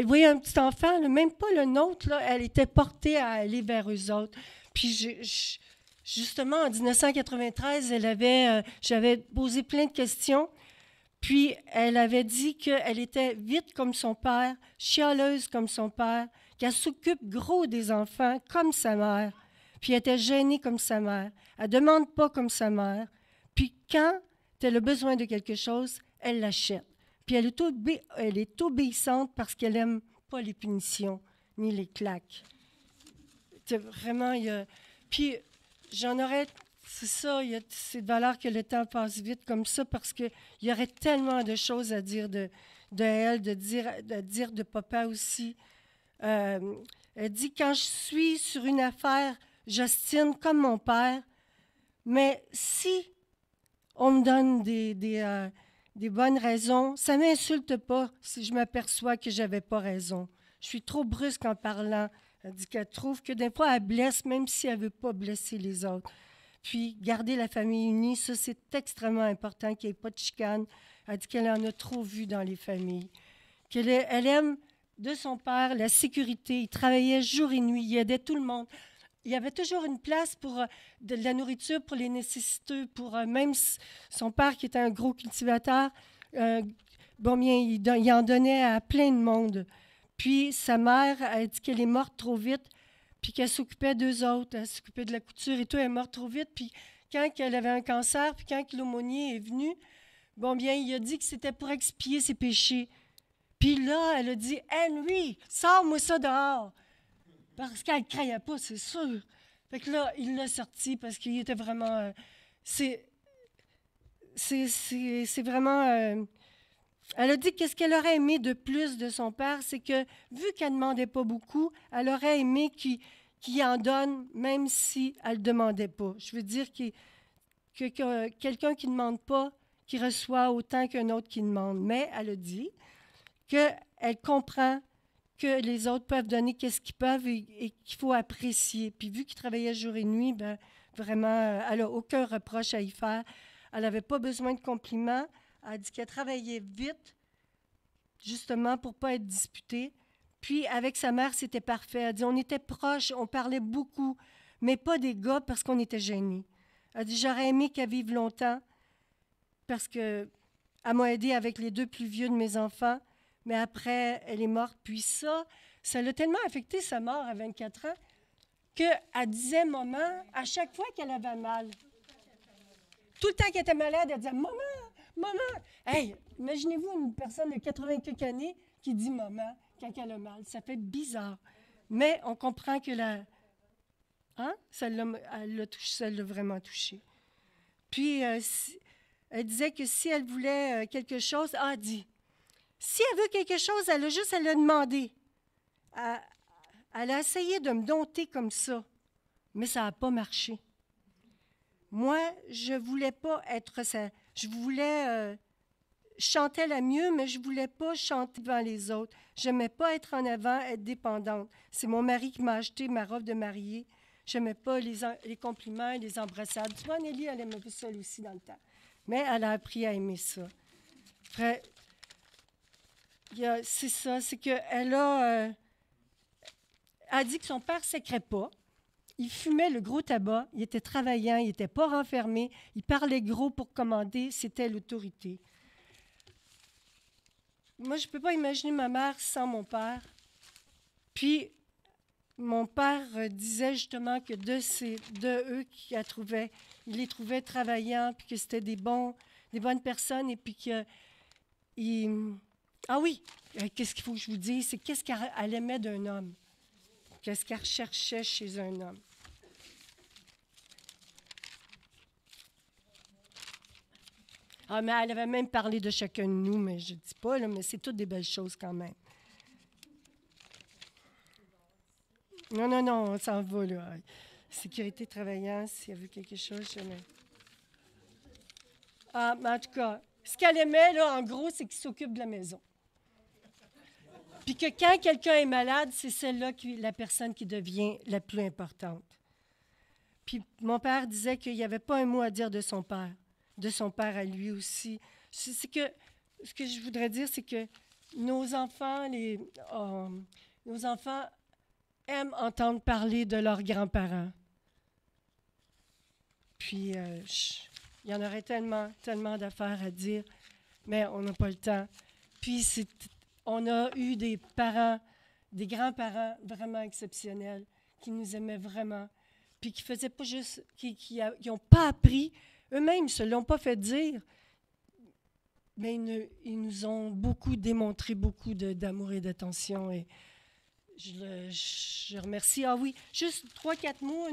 voyait un petit enfant, là, même pas le nôtre, là, elle était portée à aller vers eux autres. Puis justement, en 1993, j'avais posé plein de questions, puis elle avait dit qu'elle était vite comme son père, chialeuse comme son père, qu'elle s'occupe gros des enfants comme sa mère, puis elle était gênée comme sa mère. Elle ne demande pas comme sa mère. Puis quand elle a besoin de quelque chose, elle l'achète. Puis elle est obéissante parce qu'elle n'aime pas les punitions ni les claques. Vraiment, Puis j'en aurais... C'est ça, c'est de valeur que le temps passe vite comme ça parce qu'il y aurait tellement de choses à dire de elle, de dire de papa aussi. Elle dit, quand je suis sur une affaire, j'ostine comme mon père, mais si on me donne des bonnes raisons, ça ne m'insulte pas si je m'aperçois que je n'avais pas raison. Je suis trop brusque en parlant. Elle dit qu'elle trouve que des fois, elle blesse, même si elle ne veut pas blesser les autres. Puis, garder la famille unie, ça, c'est extrêmement important, qu'il n'y ait pas de chicane. Elle dit qu'elle en a trop vu dans les familles. Elle aime de son père la sécurité. Il travaillait jour et nuit, il aidait tout le monde. Il y avait toujours une place pour de la nourriture pour les nécessiteux, pour même son père qui était un gros cultivateur, il en donnait à plein de monde. Puis sa mère a dit qu'elle est morte trop vite, puis qu'elle s'occupait d'eux autres, elle s'occupait de la couture et tout, elle est morte trop vite. Puis quand elle avait un cancer, puis quand l'aumônier est venu, il a dit que c'était pour expier ses péchés. Puis là, elle a dit « Henry, sors-moi ça dehors! » Parce qu'elle ne croyait pas, c'est sûr. Fait que là, il l'a sorti parce qu'il était vraiment... c'est vraiment... elle a dit qu'est-ce qu'elle aurait aimé de plus de son père, c'est que, vu qu'elle ne demandait pas beaucoup, elle aurait aimé qu'il en donne, même si elle ne demandait pas. Je veux dire que quelqu'un qui ne demande pas, qui reçoit autant qu'un autre qui demande. Mais elle a dit qu'elle comprend que les autres peuvent donner qu'est-ce qu'ils peuvent et qu'il faut apprécier. Puis vu qu'il travaillait jour et nuit, vraiment, elle n'a aucun reproche à y faire. Elle n'avait pas besoin de compliments. Elle a dit qu'elle travaillait vite, justement, pour ne pas être disputée. Puis avec sa mère, c'était parfait. Elle dit on était proches, on parlait beaucoup, mais pas des gars parce qu'on était gênés. Elle dit j'aurais aimé qu'elle vive longtemps parce qu'elle m'a aidée avec les 2 plus vieux de mes enfants. Mais après, elle est morte. Puis ça l'a tellement affecté, sa mort à 24 ans, qu'elle disait « maman » à chaque fois qu'elle avait mal. Tout le temps qu'elle était malade, elle disait « maman, maman ». Hey, imaginez-vous une personne de 80 quelques années qui dit « maman » quand elle a mal. Ça fait bizarre. Mais on comprend que ça l'a vraiment touchée. Puis, elle disait que si elle voulait quelque chose, elle dit si elle veut quelque chose, elle a juste à le demander. Elle a essayé de me dompter comme ça, mais ça n'a pas marché. Moi, je ne voulais pas être ça. Je voulais chanter la mieux, mais je ne voulais pas chanter devant les autres. Je n'aimais pas être en avant, être dépendante. C'est mon mari qui m'a acheté ma robe de mariée. Je n'aimais pas les compliments et les embrassades. Tu vois, Nelly, elle aimait ça aussi dans le temps. Mais elle a appris à aimer ça. Après, c'est ça, c'est qu'elle a dit que son père ne sécrait pas. Il fumait le gros tabac, il était travaillant, il n'était pas renfermé, il parlait gros pour commander, c'était l'autorité. Moi, je ne peux pas imaginer ma mère sans mon père. Puis, mon père disait justement que de eux qu'il les trouvait travaillants, puis que c'était des bonnes personnes, et puis que... Ah oui, qu'est-ce qu'il faut que je vous dise? C'est qu'est-ce qu'elle aimait d'un homme. Qu'est-ce qu'elle recherchait chez un homme. Ah, mais elle avait même parlé de chacun de nous, mais je ne dis pas, là, mais c'est toutes des belles choses quand même. Non, on s'en va, là. Sécurité travaillant, s'il y avait quelque chose, jamais. Ah, mais en tout cas, ce qu'elle aimait, là, en gros, c'est qu'il s'occupe de la maison. Puis que quand quelqu'un est malade, c'est celle-là, la personne qui devient la plus importante. Puis mon père disait qu'il n'y avait pas un mot à dire de son père à lui aussi. Ce que je voudrais dire, c'est que nos enfants aiment entendre parler de leurs grands-parents. Puis, il y en aurait tellement, tellement d'affaires à dire, mais on n'a pas le temps. Puis, on a eu des parents, des grands-parents vraiment exceptionnels, qui nous aimaient vraiment, puis qui faisaient pas juste, qui n'ont pas appris, eux-mêmes ne se l'ont pas fait dire, mais ils nous ont beaucoup démontré beaucoup d'amour et d'attention. Et je remercie. Ah oui, juste 3-4 mots,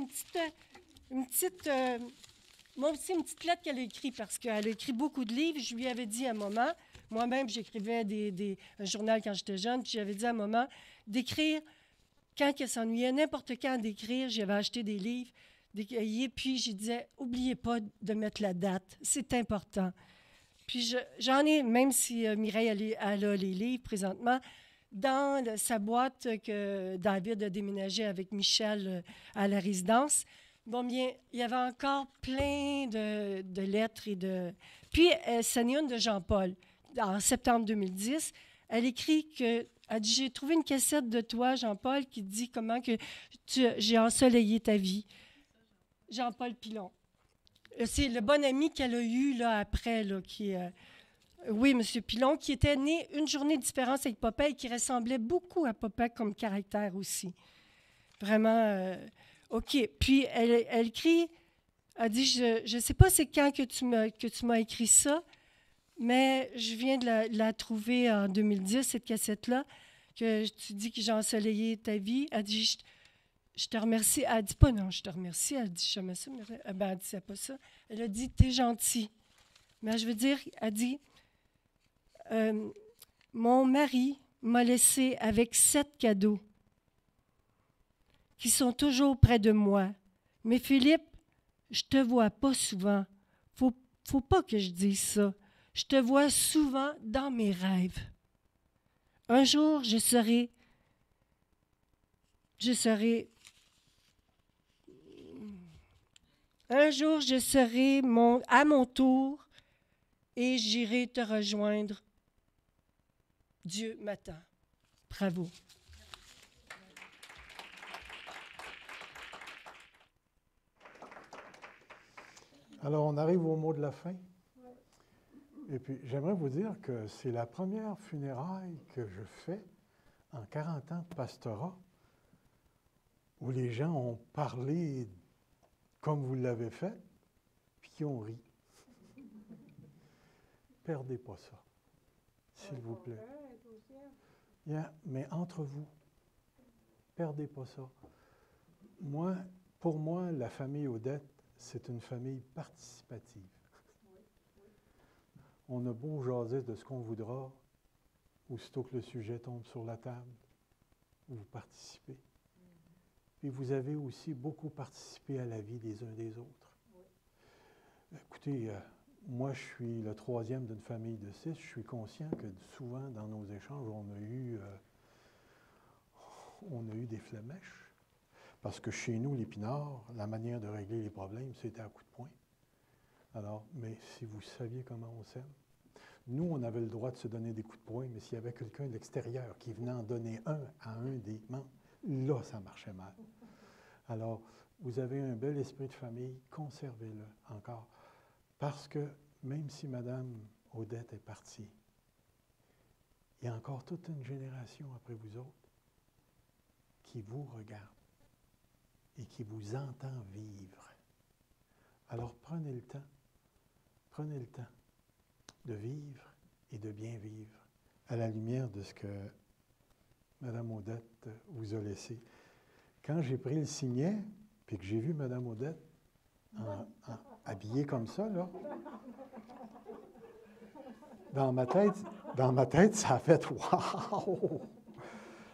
moi aussi, une petite lettre qu'elle a écrite, parce qu'elle a écrit beaucoup de livres. Je lui avais dit à un moment, moi-même, j'écrivais un journal quand j'étais jeune, puis j'avais dit à un moment d'écrire, quand elle s'ennuyait, n'importe quand d'écrire, j'avais acheté des livres, des cahiers, puis je disais, n'oubliez pas de mettre la date, c'est important. Puis j'en ai, même si Mireille, elle a les livres présentement, dans sa boîte que David a déménagé avec Michel à la résidence, bon bien, il y avait encore plein de lettres et de... Puis, c'en est une de Jean-Paul. En septembre 2010, elle écrit que... Elle dit, j'ai trouvé une cassette de toi, Jean-Paul, qui dit comment que j'ai ensoleillé ta vie. Jean-Paul Pilon. C'est le bon ami qu'elle a eu là, après, là, qui oui, M. Pilon, qui était né une journée de différence avec Popeye, qui ressemblait beaucoup à Popeye comme caractère aussi. Vraiment, OK. Puis, elle écrit, elle dit, je ne sais pas c'est quand que tu m'as écrit ça, mais je viens de la trouver en 2010, cette cassette-là, que tu dis que j'ai ensoleillé ta vie. Elle dit, je te remercie. Elle dit pas non, je te remercie. Elle dit jamais ça. Elle ne disait pas ça. Elle a dit, t'es gentil. Mais je veux dire, elle dit, mon mari m'a laissé avec 7 cadeaux qui sont toujours près de moi. Mais Philippe, je te vois pas souvent. Faut pas que je dise ça. Je te vois souvent dans mes rêves. Un jour, je serai à mon tour et j'irai te rejoindre. Dieu m'attend. Bravo. Alors, on arrive au mot de la fin. Et puis, j'aimerais vous dire que c'est la première funéraille que je fais en 40 ans de pastorat où les gens ont parlé comme vous l'avez fait, puis qui ont ri. Perdez pas ça, s'il vous plaît. Mais entre vous, perdez pas ça. Pour moi, la famille Audette, c'est une famille participative. On a beau jaser de ce qu'on voudra, aussitôt que le sujet tombe sur la table, vous participez. Puis vous avez aussi beaucoup participé à la vie des uns des autres. Écoutez, moi je suis le 3e d'une famille de 6. Je suis conscient que souvent dans nos échanges, on a eu des flemèches. Parce que chez nous, l'Épinard, la manière de régler les problèmes, c'était à coup de poing. Alors, mais si vous saviez comment on s'aime, nous, on avait le droit de se donner des coups de poing, mais s'il y avait quelqu'un de l'extérieur qui venait en donner un à un des membres, là, ça marchait mal. Alors, vous avez un bel esprit de famille, conservez-le encore. Parce que même si Mme Audette est partie, il y a encore toute une génération après vous autres qui vous regarde et qui vous entend vivre. Alors, prenez le temps de vivre et de bien vivre à la lumière de ce que Mme Audette vous a laissé. Quand j'ai pris le signet, puis que j'ai vu Mme Audette habillée comme ça, là, dans ma tête, ça a fait « wow ».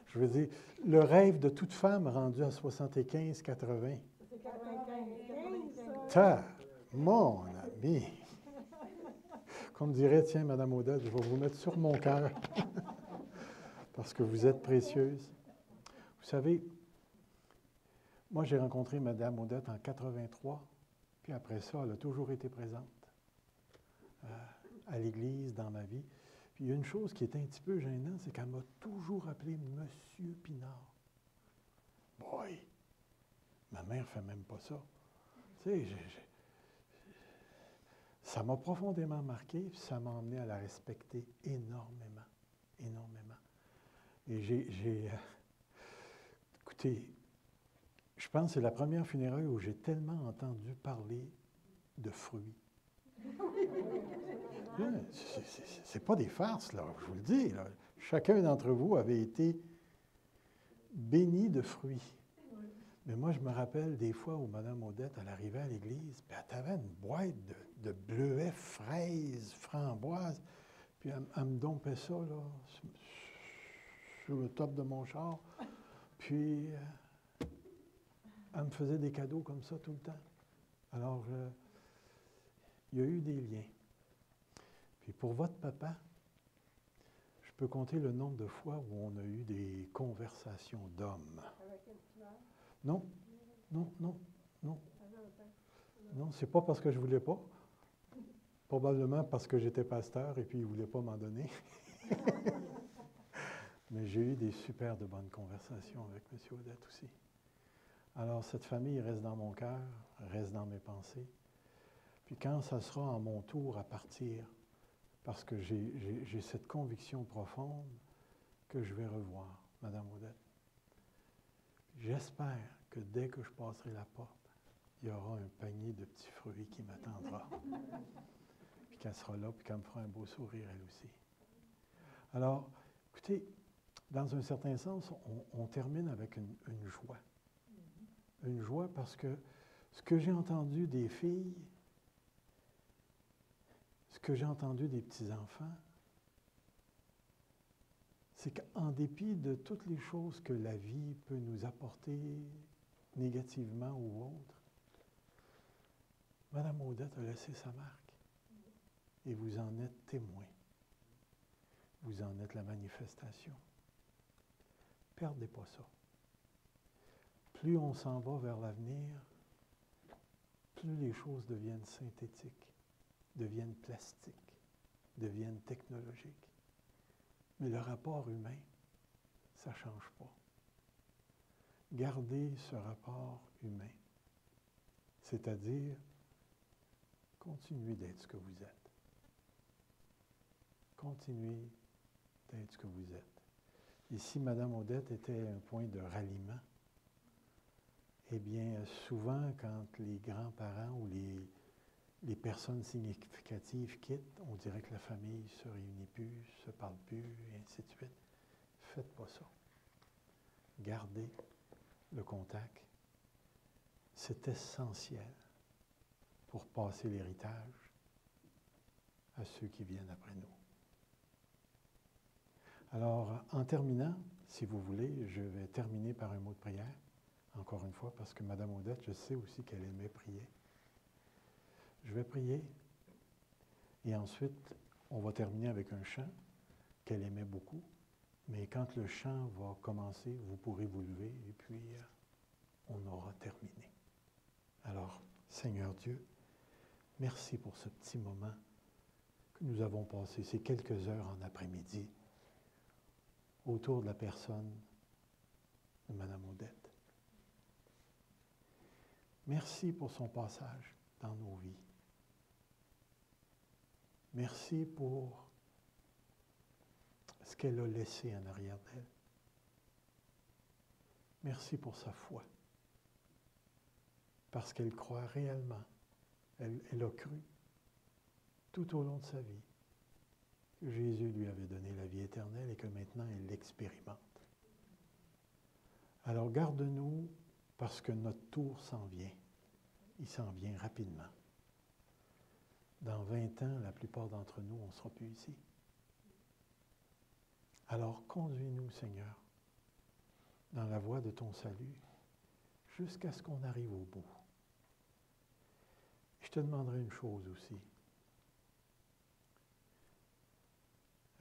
Je veux dire, le rêve de toute femme rendu à 75-80. Mon ami. Comme dirait, tiens, Mme Audette, je vais vous mettre sur mon cœur parce que vous êtes précieuse. Vous savez, Moi, j'ai rencontré Mme Odette en 83, puis après ça, elle a toujours été présente à l'Église, dans ma vie. Puis il y a une chose qui est un petit peu gênante, c'est qu'elle m'a toujours appelé Monsieur Pinard. Boy! Ma mère ne fait même pas ça. Tu sais, ça m'a profondément marqué, puis ça m'a amené à la respecter énormément, énormément. Et écoutez, je pense que c'est la première funéraille où j'ai tellement entendu parler de fruits. C'est pas des farces, là, je vous le dis. Là. Chacun d'entre vous avait été béni de fruits. Mais moi, je me rappelle des fois où Mme Odette, elle arrivait à l'église, puis elle avait une boîte de bleuets, fraises, framboises, puis elle me dompait ça, là, sur le top de mon char. Puis, elle me faisait des cadeaux comme ça tout le temps. Alors, il y a eu des liens. Puis pour votre papa, je peux compter le nombre de fois où on a eu des conversations d'hommes. Non, non, non, non. Non, c'est pas parce que je voulais pas. Probablement parce que j'étais pasteur et puis il ne voulait pas m'en donner. Mais j'ai eu des super de bonnes conversations avec M. Odette aussi. Alors, cette famille reste dans mon cœur, reste dans mes pensées. Puis quand ça sera à mon tour à partir, parce que j'ai cette conviction profonde que je vais revoir Mme Odette. J'espère que dès que je passerai la porte, il y aura un panier de petits fruits qui m'attendra. Puis qu'elle sera là, puis qu'elle me fera un beau sourire, elle aussi. Alors, écoutez, dans un certain sens, on termine avec une joie. Une joie parce que ce que j'ai entendu des filles, ce que j'ai entendu des petits-enfants, c'est qu'en dépit de toutes les choses que la vie peut nous apporter négativement ou autre, Mme Odette a laissé sa marque. Et vous en êtes témoin. Vous en êtes la manifestation. Perdez pas ça. Plus on s'en va vers l'avenir, plus les choses deviennent synthétiques, deviennent plastiques, deviennent technologiques. Mais le rapport humain, ça ne change pas. Gardez ce rapport humain, c'est-à-dire continuez d'être ce que vous êtes. Continuez d'être ce que vous êtes. Et si Mme Odette était un point de ralliement, eh bien, souvent, quand les grands-parents ou les personnes significatives quittent, on dirait que la famille ne se réunit plus, ne se parle plus, et ainsi de suite. Faites pas ça. Gardez le contact. C'est essentiel pour passer l'héritage à ceux qui viennent après nous. Alors, en terminant, si vous voulez, je vais terminer par un mot de prière, encore une fois, parce que Mme Odette, je sais aussi qu'elle aimait prier. Je vais prier et ensuite, on va terminer avec un chant qu'elle aimait beaucoup. Mais quand le chant va commencer, vous pourrez vous lever et puis on aura terminé. Alors, Seigneur Dieu, merci pour ce petit moment que nous avons passé, ces quelques heures en après-midi, autour de la personne de Mme Odette. Merci pour son passage dans nos vies. Merci pour ce qu'elle a laissé en arrière d'elle. Merci pour sa foi. Parce qu'elle croit réellement, elle a cru tout au long de sa vie que Jésus lui avait donné la vie éternelle et que maintenant elle l'expérimente. Alors garde-nous parce que notre tour s'en vient. Il s'en vient rapidement. Dans 20 ans, la plupart d'entre nous, on ne sera plus ici. Alors, conduis-nous, Seigneur, dans la voie de ton salut, jusqu'à ce qu'on arrive au bout. Je te demanderai une chose aussi.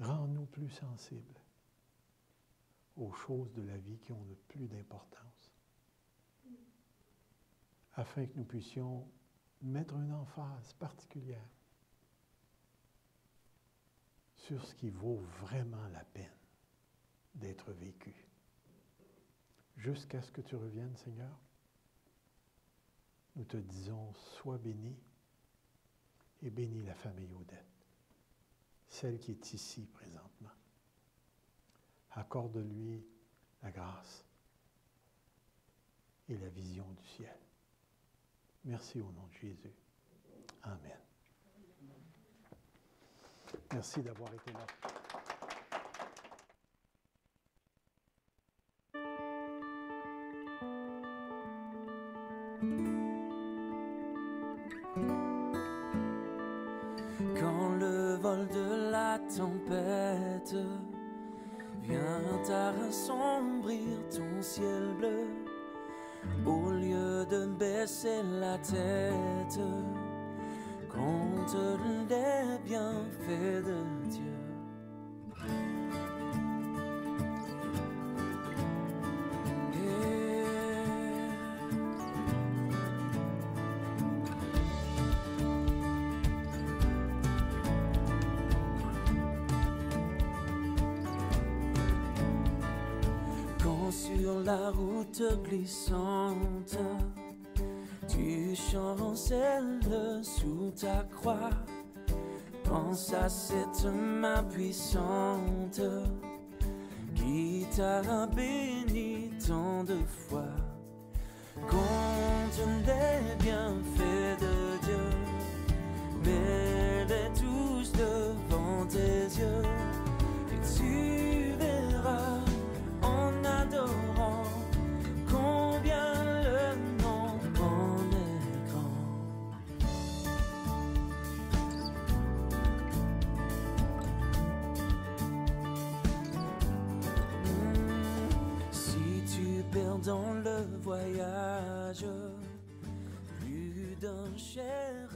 Rends-nous plus sensibles aux choses de la vie qui ont le plus d'importance. afin que nous puissions mettre une emphase particulière sur ce qui vaut vraiment la peine d'être vécu. Jusqu'à ce que tu reviennes, Seigneur, nous te disons, sois béni et bénis la famille Odette, celle qui est ici présentement. Accorde-lui la grâce et la vision du ciel. Merci au nom de Jésus. Amen. Merci d'avoir été là. Quand le vol de la tempête vient assombrir ton ciel bleu, au lieu de baisser la tête, compte les bienfaits de Dieu. Sur la route glissante, tu chancelles sous ta croix. Pense à cette main puissante qui t'a béni tant de fois. Compte les bienfaits de Dieu, mets-les tous devant tes yeux, et tu verras en adorant combien le nom en est grand. Si tu perds dans le voyage plus d'un cher